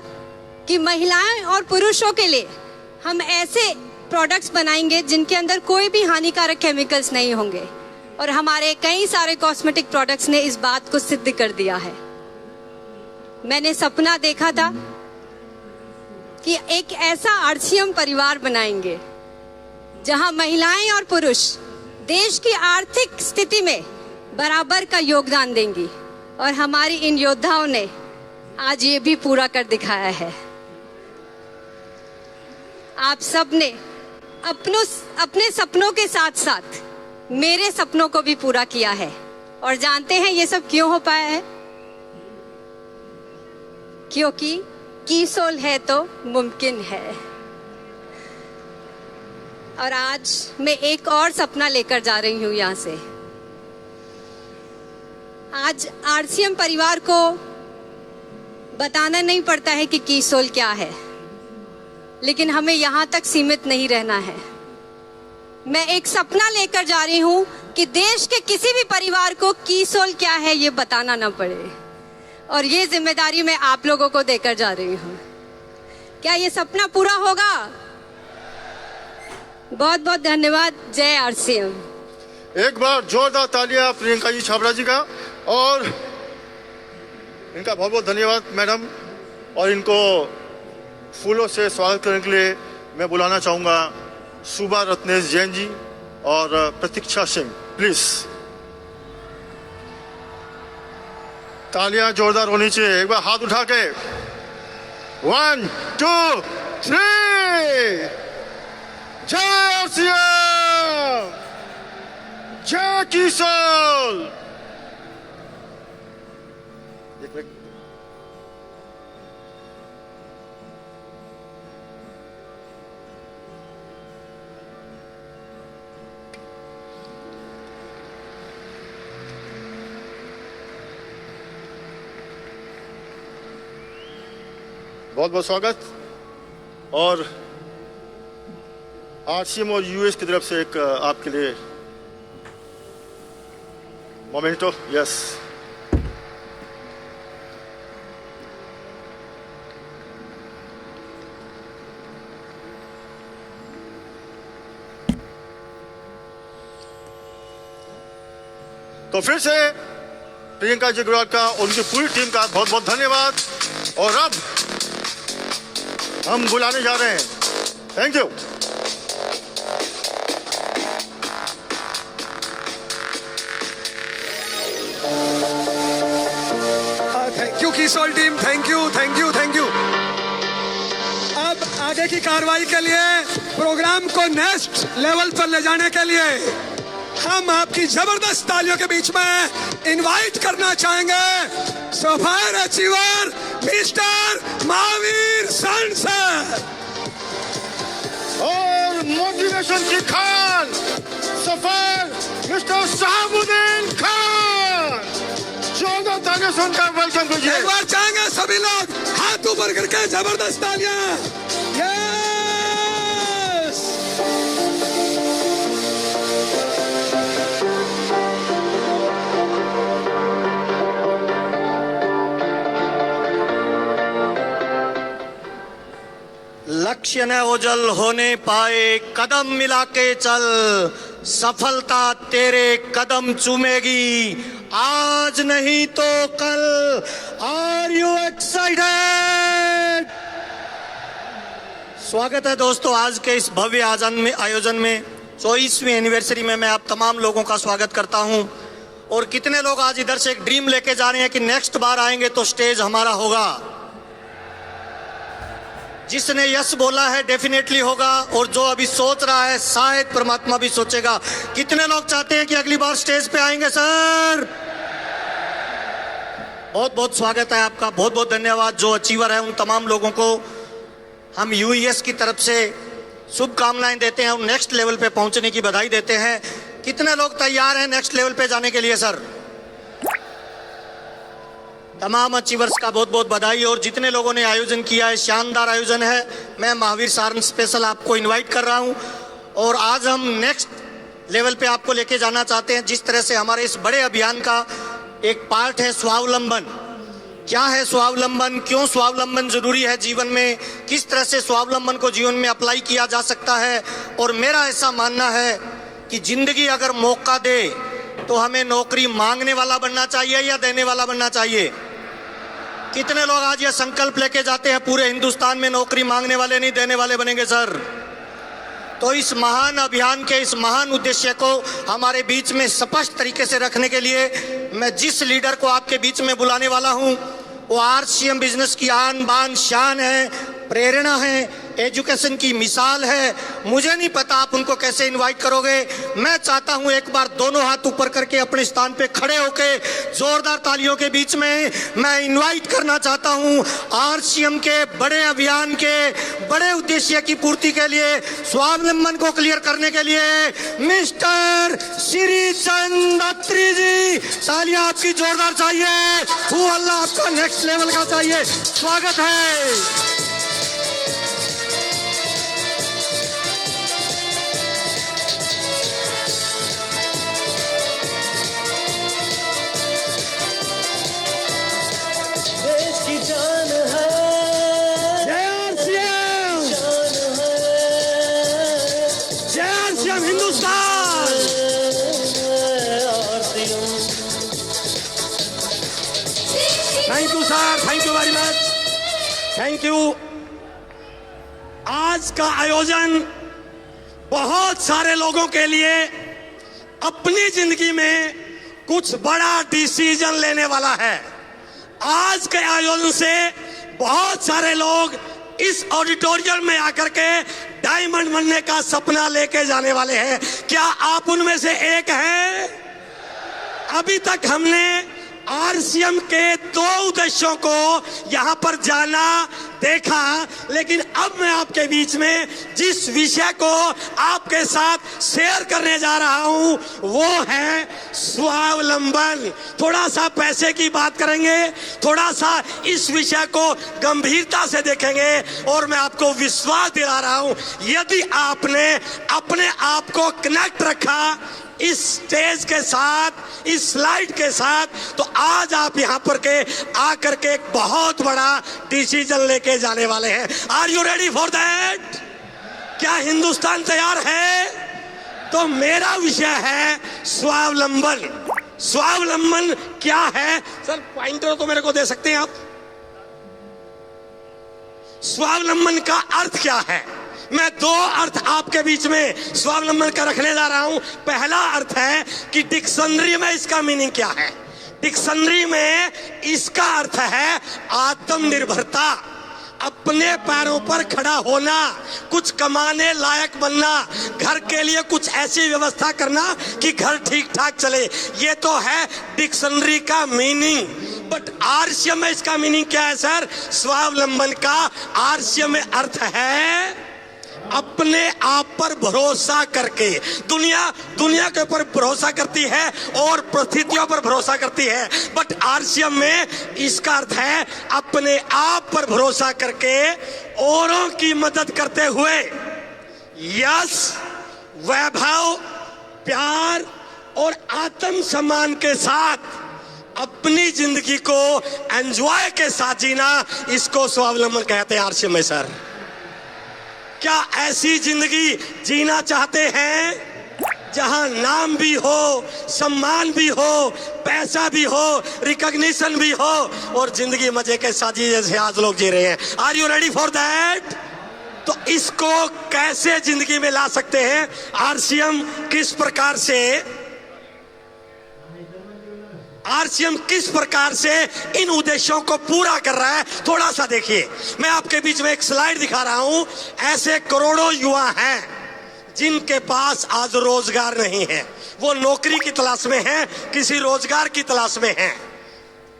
कि महिलाएं और पुरुषों के लिए हम ऐसे प्रोडक्ट्स बनाएंगे जिनके अंदर कोई भी हानिकारक केमिकल्स नहीं होंगे, और हमारे कई सारे कॉस्मेटिक प्रोडक्ट्स ने इस बात को सिद्ध कर दिया है। मैंने सपना देखा था कि एक ऐसा आरसीएम परिवार बनाएंगे जहां महिलाएं और पुरुष देश की आर्थिक स्थिति में बराबर का योगदान देंगी, और हमारी इन योद्धाओं ने आज ये भी पूरा कर दिखाया है। आप सब ने अपने सपनों के साथ साथ मेरे सपनों को भी पूरा किया है, और जानते हैं ये सब क्यों हो पाया है? क्योंकि कीसोल है तो मुमकिन है। और आज मैं एक और सपना लेकर जा रही हूं यहां से। आज आरसीएम परिवार को बताना नहीं पड़ता है कि कीसोल क्या है, लेकिन हमें यहां तक सीमित नहीं रहना है। मैं एक सपना लेकर जा रही हूं कि देश के किसी भी परिवार को कीसोल क्या है ये बताना ना पड़े, और ये जिम्मेदारी मैं आप लोगों को देकर जा रही हूं। क्या ये सपना पूरा होगा? बहुत बहुत धन्यवाद। जय आरसीएम। एक बार जोरदार तालियां प्रियंका जी छाबड़ा जी का, और इनका बहुत बहुत धन्यवाद मैडम। और इनको फूलों से स्वागत करने के लिए मैं बुलाना चाहूँगा सुबा रत्नेश जैन जी और प्रतीक्षा सिंह, प्लीज। तालियां जोरदार होनी चाहिए। एक बार हाथ उठा के 1 2 3। जय आरसीएम, जय कीसोल। बहुत बहुत स्वागत। और आरसीएम और यूएस की तरफ से एक आपके लिए मोमेंटो। यस, तो फिर से प्रियंका जी अग्रवाल का, उनकी पूरी टीम का बहुत बहुत धन्यवाद। और अब हम बुलाने जा रहे हैं। Thank you. थैंक यू कीसोल team, thank you thank you thank you. अब आगे की कार्रवाई के लिए, प्रोग्राम को नेक्स्ट लेवल पर ले जाने के लिए हम आपकी जबरदस्त तालियों के बीच में इनवाइट करना चाहेंगे सफायर अचीवर मिस्टर महावीर सन सर, और मोटिवेशन की खान सफायर मिस्टर शहाबुद्दीन खान। जोरदार तालियां सुनकर वेलकम कीजिए। एक बार चाहेंगे सभी लोग हाथ ऊपर करके जबरदस्त तालियां। यस, लक्ष्य न ओझल होने पाए, कदम मिला के चल, सफलता तेरे कदम चूमेगी, आज नहीं तो कल। Are you excited? स्वागत है दोस्तों आज के इस भव्य आयोजन में 24वीं एनिवर्सरी में मैं आप तमाम लोगों का स्वागत करता हूं। और कितने लोग आज इधर से एक ड्रीम लेके जा रहे हैं कि नेक्स्ट बार आएंगे तो स्टेज हमारा होगा? जिसने यस बोला है डेफिनेटली होगा, और जो अभी सोच रहा है शायद परमात्मा भी सोचेगा। कितने लोग चाहते हैं कि अगली बार स्टेज पे आएंगे सर? बहुत बहुत स्वागत है आपका, बहुत बहुत धन्यवाद। जो अचीवर है उन तमाम लोगों को हम यूईएस की तरफ से शुभकामनाएं देते हैं और नेक्स्ट लेवल पे पहुंचने की बधाई देते हैं। कितने लोग तैयार हैं नेक्स्ट लेवल पे जाने के लिए सर? तमाम अचीवर्स का बहुत बहुत बधाई। और जितने लोगों ने आयोजन किया है, शानदार आयोजन है। मैं महावीर सारन स्पेशल आपको इनवाइट कर रहा हूं और आज हम नेक्स्ट लेवल पे आपको लेके जाना चाहते हैं। जिस तरह से हमारे इस बड़े अभियान का एक पार्ट है स्वावलंबन। क्या है स्वावलंबन, क्यों स्वावलंबन जरूरी है जीवन में, किस तरह से स्वावलंबन को जीवन में अप्लाई किया जा सकता है। और मेरा ऐसा मानना है कि जिंदगी अगर मौका दे तो हमें नौकरी मांगने वाला बनना चाहिए या देने वाला बनना चाहिए? कितने लोग आज ये संकल्प लेके जाते हैं पूरे हिंदुस्तान में नौकरी मांगने वाले नहीं देने वाले बनेंगे सर? तो इस महान अभियान के इस महान उद्देश्य को हमारे बीच में स्पष्ट तरीके से रखने के लिए मैं जिस लीडर को आपके बीच में बुलाने वाला हूं वो आरसीएम बिजनेस की आन बान शान है, प्रेरणा है, एजुकेशन की मिसाल है। मुझे नहीं पता आप उनको कैसे इनवाइट करोगे। मैं चाहता हूं एक बार दोनों हाथ ऊपर करके अपने स्थान पे खड़े होके जोरदार तालियों के बीच में मैं इनवाइट करना चाहता हूं आरसीएम के बड़े अभियान के बड़े उद्देश्य की पूर्ति के लिए, स्वावलंबन को क्लियर करने के लिए मिस्टर श्री चंद अत्री जी। तालियां आपकी जोरदार चाहिए। वो अल्लाह आपका नेक्स्ट लेवल का चाहिए। स्वागत है। Thank you sir, thank you very much, thank you. आज का आयोजन बहुत सारे लोगों के लिए अपनी जिंदगी में कुछ बड़ा डिसीजन लेने वाला है। आज के आयोजन से बहुत सारे लोग इस ऑडिटोरियम में आकर के डायमंड बनने का सपना लेके जाने वाले हैं। क्या आप उनमें से एक हैं? अभी तक हमने आरसीएम के दो उद्देश्यों को यहां पर जाना देखा, लेकिन अब मैं आपके बीच में जिस विषय को आपके साथ शेयर करने जा रहा हूं वो है स्वावलंबन। थोड़ा सा पैसे की बात करेंगे, थोड़ा सा इस विषय को गंभीरता से देखेंगे और मैं आपको विश्वास दिला रहा हूं यदि आपने अपने आप को कनेक्ट रखा इस स्टेज के साथ, इस स्लाइड के साथ, तो आज आप यहां पर के आकर के एक बहुत बड़ा डिसीजन लेके जाने वाले हैं। Are you ready for that? क्या हिंदुस्तान तैयार है? तो मेरा विषय है स्वावलंबन। स्वावलंबन क्या है सर? पॉइंटर तो मेरे को दे सकते हैं आप? स्वावलंबन का अर्थ क्या है? मैं दो अर्थ आपके बीच में स्वावलंबन का रखने जा रहा हूं। पहला अर्थ है कि डिक्शनरी में इसका मीनिंग क्या है। डिक्शनरी में इसका अर्थ है आत्मनिर्भरता, अपने पैरों पर खड़ा होना, कुछ कमाने लायक बनना, घर के लिए कुछ ऐसी व्यवस्था करना कि घर ठीक ठाक चले। ये तो है डिक्शनरी का मीनिंग। बट आरसीएम में इसका मीनिंग क्या है सर? स्वावलंबन का आरसीएम में अर्थ है अपने आप पर भरोसा करके। दुनिया के ऊपर भरोसा करती है और परिस्थितियों पर भरोसा करती है, बट आरसीएम में इसका अर्थ है अपने आप पर भरोसा करके औरों की मदद करते हुए यश, वैभव, प्यार और आत्मसम्मान के साथ अपनी जिंदगी को एंजॉय के साथ जीना, इसको स्वावलंबन कहते हैं आरसीएम में सर। क्या ऐसी जिंदगी जीना चाहते हैं? जहां नाम भी हो, सम्मान भी हो, पैसा भी हो, रिकॉग्निशन भी हो और जिंदगी मजे के साथ जैसे आज लोग जी रहे हैं। Are you ready for that? तो इसको कैसे जिंदगी में ला सकते हैं? आरसीएम किस प्रकार से इन उद्देश्यों को पूरा कर रहा है, थोड़ा सा देखिए। मैं आपके बीच में एक स्लाइड दिखा रहा हूं। ऐसे करोड़ों युवा हैं जिनके पास आज रोजगार नहीं है, वो नौकरी की तलाश में हैं, किसी रोजगार की तलाश में हैं।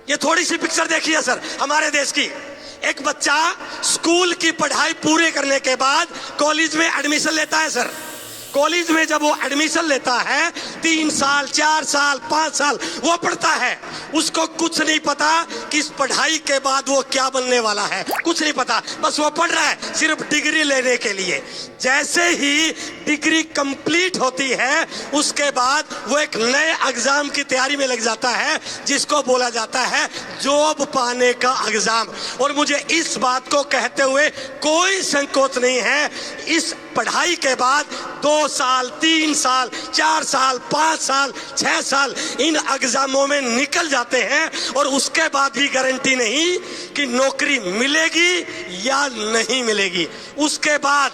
ये थोड़ी सी पिक्चर देखिए सर हमारे देश की। एक बच्चा स्कूल की पढ़ाई पूरे करने के बाद कॉलेज में एडमिशन लेता है सर। कॉलेज में जब वो एडमिशन लेता है 3 साल 4 साल 5 साल वो पढ़ता है, उसको कुछ नहीं पता कि इस पढ़ाई के बाद वो क्या बनने वाला है, कुछ नहीं पता, बस वो पढ़ रहा है सिर्फ डिग्री लेने के लिए। जैसे ही डिग्री कंप्लीट होती है उसके बाद वो एक नए एग्जाम की तैयारी में लग जाता है जिसको बोला जाता है जॉब पाने का एग्जाम। और मुझे इस बात को कहते हुए कोई संकोच नहीं है, इस पढ़ाई के बाद 2 साल 3 साल 4 साल 5 साल 6 साल इन एग्जामों में निकल जाते हैं और उसके बाद भी गारंटी नहीं कि नौकरी मिलेगी या नहीं मिलेगी। उसके बाद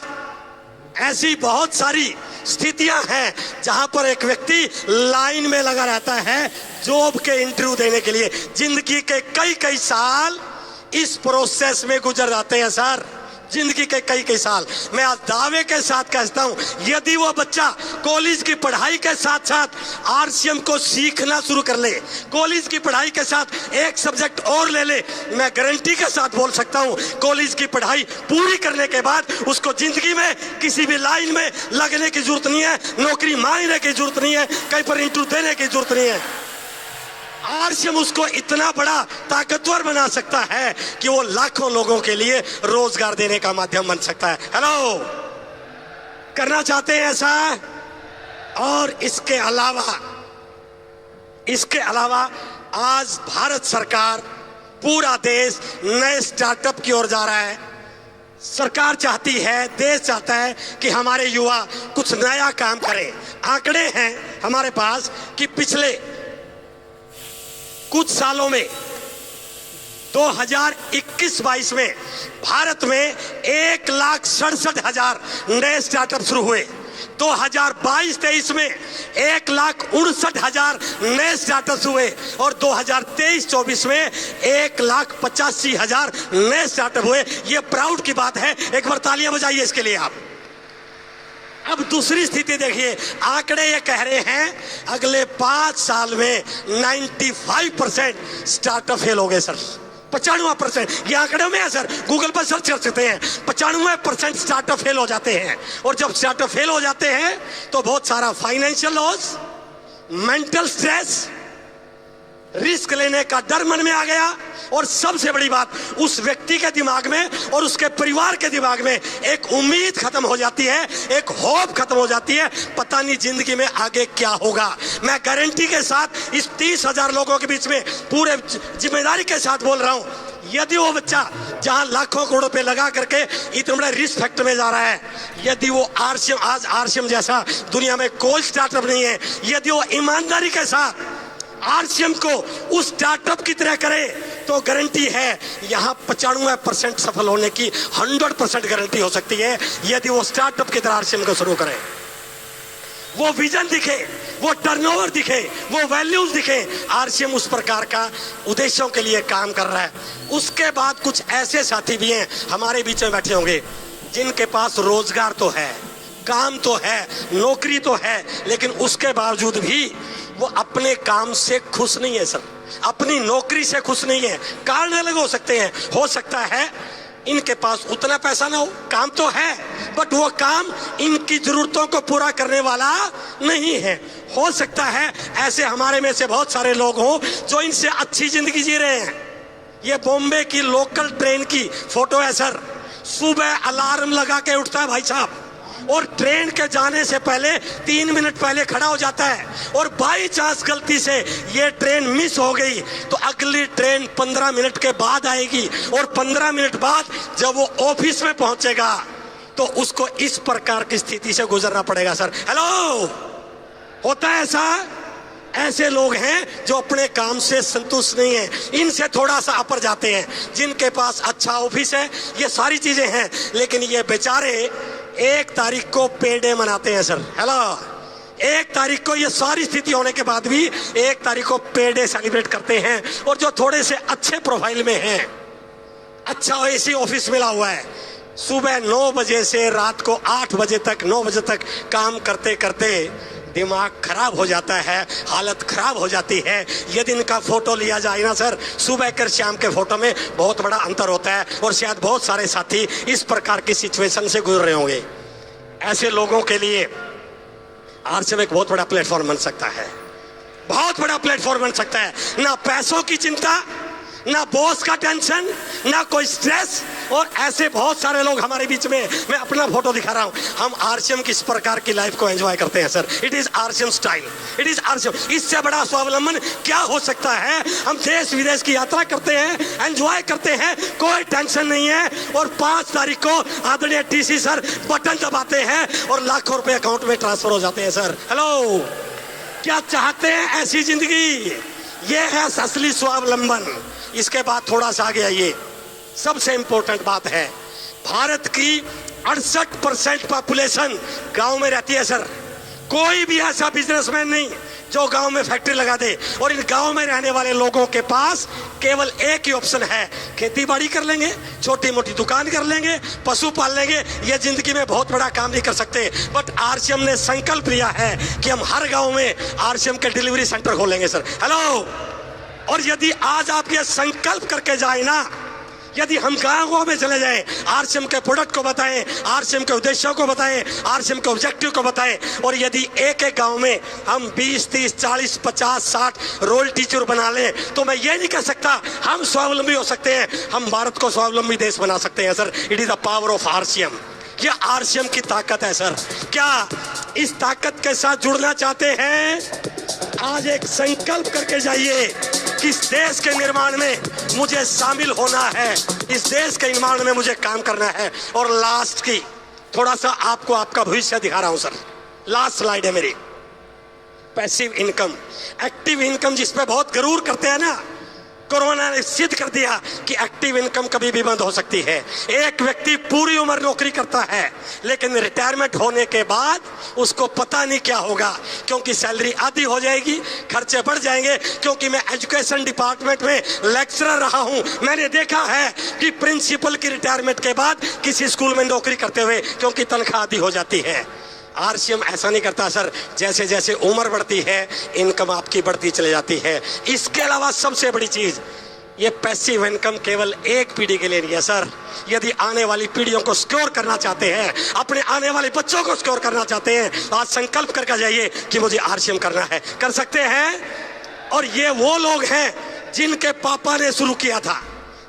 ऐसी बहुत सारी स्थितियां हैं जहां पर एक व्यक्ति लाइन में लगा रहता है जॉब के इंटरव्यू देने के लिए। जिंदगी के कई साल इस प्रोसेस में गुजर जाते हैं सर, जिंदगी के कई साल। मैं आज दावे के साथ कहता हूं यदि वो बच्चा कॉलेज की पढ़ाई के साथ साथ आरसीएम को सीखना शुरू कर ले, कॉलेज की पढ़ाई के साथ एक सब्जेक्ट और ले ले, मैं गारंटी के साथ बोल सकता हूं कॉलेज की पढ़ाई पूरी करने के बाद उसको जिंदगी में किसी भी लाइन में लगने की जरूरत नहीं है, नौकरी मांगने की जरूरत नहीं है, कहीं पर इंटरव्यू देने की जरूरत नहीं है। आरसीएम उसको इतना बड़ा ताकतवर बना सकता है कि वो लाखों लोगों के लिए रोजगार देने का माध्यम बन सकता है। हेलो, करना चाहते हैं ऐसा? और इसके अलावा आज भारत सरकार, पूरा देश नए स्टार्टअप की ओर जा रहा है। सरकार चाहती है, देश चाहता है कि हमारे युवा कुछ नया काम करें। आंकड़े हैं हमारे पास कि पिछले कुछ सालों में 2021-22 में भारत में 1,67,000 नए स्टार्टअप शुरू हुए। 2022-23 में 1,59,000 नए स्टार्टअप हुए और 2023-24 में 1,85,000 नए स्टार्टअप हुए। ये प्राउड की बात है, एक बार तालियां बजाइए इसके लिए आप। अब दूसरी स्थिति देखिए, आंकड़े ये कह रहे हैं अगले 5 साल में 95% स्टार्टअप फेल हो गए सर। 95%, ये आंकड़ों में है सर, गूगल पर सर्च कर सकते हैं। 95% स्टार्टअप फेल हो जाते हैं और जब स्टार्टअप फेल हो जाते हैं तो बहुत सारा financial loss, mental stress, risk लेने का डर मन में आ गया और सबसे बड़ी बात उस व्यक्ति के दिमाग में और उसके परिवार के दिमाग में एक उम्मीद खत्म हो जाती है, एक होप खत्म हो जाती है, पता नहीं जिंदगी में आगे क्या होगा। मैं गारंटी के साथ इस 30,000 लोगों के बीच में पूरे जिम्मेदारी के साथ बोल रहा हूं, यदि वो बच्चा जहां लाखों करोड़ रुपए लगा करके इतने बड़े रिस्क फैक्टर में जा रहा है, यदि वो आज आरसीएम जैसा दुनिया में कोई स्टार्टअप नहीं है, यदि वो ईमानदारी के साथ आरसीएम को उस स्टार्टअप की तरह करे तो गारंटी है यहां 95% सफल होने की 100% गारंटी हो सकती है। यदि वो स्टार्टअप की तरह आरसीएम को शुरू करे, वो विजन दिखे, वो टर्नओवर दिखे, वो वैल्यूज दिखे, आरसीएम उस प्रकार का उद्देश्यों के लिए काम कर रहा है। उसके बाद कुछ ऐसे साथी भी हैं हमारे बीच में बैठे होंगे जिनके पास रोजगार तो है, काम तो है, नौकरी तो है, लेकिन उसके बावजूद भी वो अपने काम से खुश नहीं है सर, अपनी नौकरी से खुश नहीं है। कारण अलग हो सकते हैं, हो सकता है इनके पास उतना पैसा ना हो, काम तो है बट वो काम इनकी जरूरतों को पूरा करने वाला नहीं है। हो सकता है ऐसे हमारे में से बहुत सारे लोग हों जो इनसे अच्छी जिंदगी जी रहे हैं। ये बॉम्बे की लोकल ट्रेन की फोटो है सर, सुबह अलार्म लगा के उठता है भाई साहब और ट्रेन के जाने से पहले 3 मिनट पहले खड़ा हो जाता है और बाई चांस गलती से ये ट्रेन मिस हो गई तो अगली ट्रेन 15 मिनट के बाद आएगी और 15 मिनट बाद जब वो ऑफिस में पहुंचेगा तो उसको इस प्रकार की स्थिति से गुजरना पड़ेगा सर। हेलो, होता है ऐसा। ऐसे लोग हैं जो अपने काम से संतुष्ट नहीं है, इनसे थोड़ा सा अपर जाते हैं, जिनके पास अच्छा ऑफिस है, ये सारी चीजें हैं, लेकिन ये बेचारे 1 तारीख को पे डे मनाते हैं सर। हेलो, 1 तारीख को ये सारी स्थिति होने के बाद भी 1 तारीख को पे डे सेलिब्रेट करते हैं। और जो थोड़े से अच्छे प्रोफाइल में हैं, अच्छा एसी ऑफिस मिला हुआ है, सुबह 9 बजे से रात को 8 बजे तक 9 बजे तक काम करते करते दिमाग खराब हो जाता है, हालत खराब हो जाती है। यदि इनका फोटो लिया जाए ना सर, सुबह कर शाम के फोटो में बहुत बड़ा अंतर होता है। और शायद बहुत सारे साथी इस प्रकार की सिचुएशन से गुजर रहे होंगे। ऐसे लोगों के लिए आरसीएम एक बहुत बड़ा प्लेटफॉर्म बन सकता है, बहुत बड़ा प्लेटफॉर्म बन सकता है। ना पैसों की चिंता, ना बॉस का टेंशन, ना कोई स्ट्रेस। और ऐसे बहुत सारे लोग हमारे बीच में, मैं अपना फोटो दिखा रहा हूं, हम आरसीएम किस प्रकार की लाइफ को एंजॉय करते हैं sir. It is RCM style, it is RCM. इससे बड़ा स्वावलंबन क्या हो सकता है। हम देश विदेश की यात्रा करते हैं, एंजॉय करते हैं, कोई टेंशन नहीं है। और 5 तारीख को आदरणीय टीसी सर बटन दबाते हैं और लाखों रुपए अकाउंट में ट्रांसफर हो जाते हैं सर। हेलो, क्या चाहते हैं ऐसी जिंदगी? ये है असली स्वावलंबन। इसके बाद थोड़ा सा आगे आइए, सबसे इंपॉर्टेंट बात है, भारत की 68% पॉपुलेशन गांव में रहती है सर। कोई भी ऐसा बिजनेसमैन नहीं जो गांव में फैक्ट्री लगा दे। और इन गांव में रहने वाले लोगों के पास केवल एक ही ऑप्शन है, खेती बाड़ी कर लेंगे, छोटी मोटी दुकान कर लेंगे, पशु पाल लेंगे। ये जिंदगी में बहुत बड़ा काम नहीं कर सकते। बट आरसीएम ने संकल्प लिया है कि हम हर गांव में आरसीएम के डिलीवरी सेंटर खोलेंगे सर। हेलो, और यदि आज आप ये संकल्प करके जाए ना, यदि हम गांव में चले जाएं, आरसीएम के प्रोडक्ट को बताएं, आरसीएम के उद्देश्यों को बताएं, आरसीएम के ऑब्जेक्टिव को बताएं, और यदि एक एक गांव में हम 20, 30, 40, 50, 60 रोल टीचर बना लें, तो मैं ये नहीं कह सकता हम स्वावलंबी हो सकते हैं, हम भारत को स्वावलंबी देश बना सकते हैं sir. It is the power of RCM. ये आरसीएम की ताकत है सर। क्या इस ताकत के साथ जुड़ना चाहते हैं? आज एक संकल्प करके जाइए कि इस देश के निर्माण में मुझे शामिल होना है, इस देश के निर्माण में मुझे काम करना है। और लास्ट की थोड़ा सा आपको आपका भविष्य दिखा रहा हूं सर। लास्ट स्लाइड है मेरी, पैसिव इनकम। एक्टिव इनकम जिस पे बहुत गरूर करते हैं ना, कोरोना ने सिद्ध कर दिया कि एक्टिव इनकम कभी भी बंद हो सकती है। एक व्यक्ति पूरी उम्र नौकरी करता है, लेकिन रिटायरमेंट होने के बाद उसको पता नहीं क्या होगा, क्योंकि सैलरी आधी हो जाएगी, खर्चे बढ़ जाएंगे। क्योंकि मैं एजुकेशन डिपार्टमेंट में लेक्चरर रहा हूं, मैंने देखा है कि प्रिंसिपल की रिटायरमेंट के बाद किसी स्कूल में नौकरी करते हुए, क्योंकि तनख्वाह आधी हो जाती है। आरसीएम ऐसा नहीं करता सर। जैसे जैसे उम्र बढ़ती है, इनकम आपकी बढ़ती चली जाती है। इसके अलावा सबसे बड़ी चीज, ये पैसिव इनकम केवल एक पीढ़ी के लिए नहीं है सर। यदि आने वाली पीढ़ियों को सिक्योर करना चाहते हैं, अपने आने वाले बच्चों को सिक्योर करना चाहते हैं, आज संकल्प करके जाइए कि मुझे आरसीएम करना है। कर सकते हैं। और ये वो लोग हैं जिनके पापा ने शुरू किया था,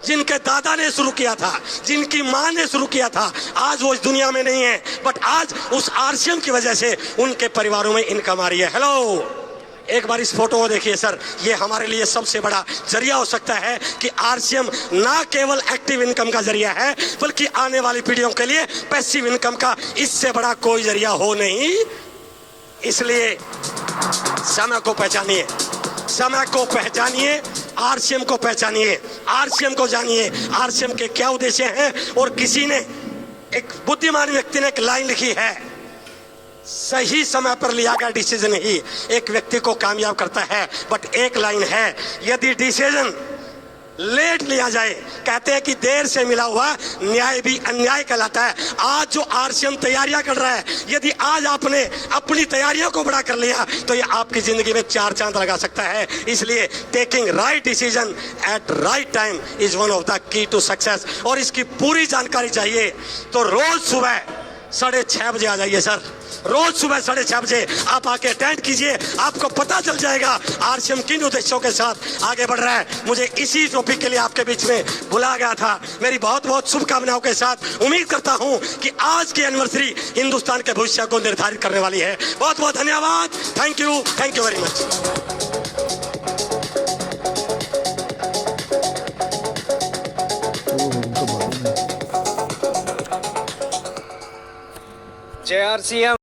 जिनके दादा ने शुरू किया था, जिनकी माँ ने शुरू किया था। आज वो इस दुनिया में नहीं है, बट आज उस आरसीएम की वजह से उनके परिवारों में इनकम आ रही है। हेलो, एक बार इस फोटो को देखिए सर। ये हमारे लिए सबसे बड़ा जरिया हो सकता है कि आरसीएम ना केवल एक्टिव इनकम का जरिया है, बल्कि आने वाली पीढ़ियों के लिए पैसिव इनकम का इससे बड़ा कोई जरिया हो नहीं। इसलिए समय को पहचानिए, समय को पहचानिए, आरसीएम को पहचानिए, आरसीएम को जानिए, आरसीएम के क्या उद्देश्य हैं। और किसी ने, एक बुद्धिमान व्यक्ति ने एक लाइन लिखी है, सही समय पर लिया गया डिसीजन ही एक व्यक्ति को कामयाब करता है। बट एक लाइन है, यदि डिसीजन लेट लिया जाए, कहते हैं कि देर से मिला हुआ न्याय भी अन्याय कहलाता है। आज जो आरसीएम तैयारियां कर रहा है, यदि आज आपने अपनी तैयारियों को बड़ा कर लिया, तो ये आपकी जिंदगी में 4 चांद लगा सकता है। इसलिए taking right decision at right time is one of the key to success. और इसकी पूरी जानकारी चाहिए तो रोज सुबह 6:30 बजे आ जाइए सर। रोज सुबह 6:30 बजे आप आके अटेंड कीजिए, आपको पता चल जाएगा आरसीएम किन उद्देश्यों के साथ आगे बढ़ रहा है। मुझे इसी टॉपिक के लिए आपके बीच में बुलाया गया था। मेरी बहुत बहुत शुभकामनाओं के साथ उम्मीद करता हूं कि आज की एनिवर्सरी हिंदुस्तान के भविष्य को निर्धारित करने वाली है। बहुत बहुत धन्यवाद। Thank you very much. जय आरसीएम।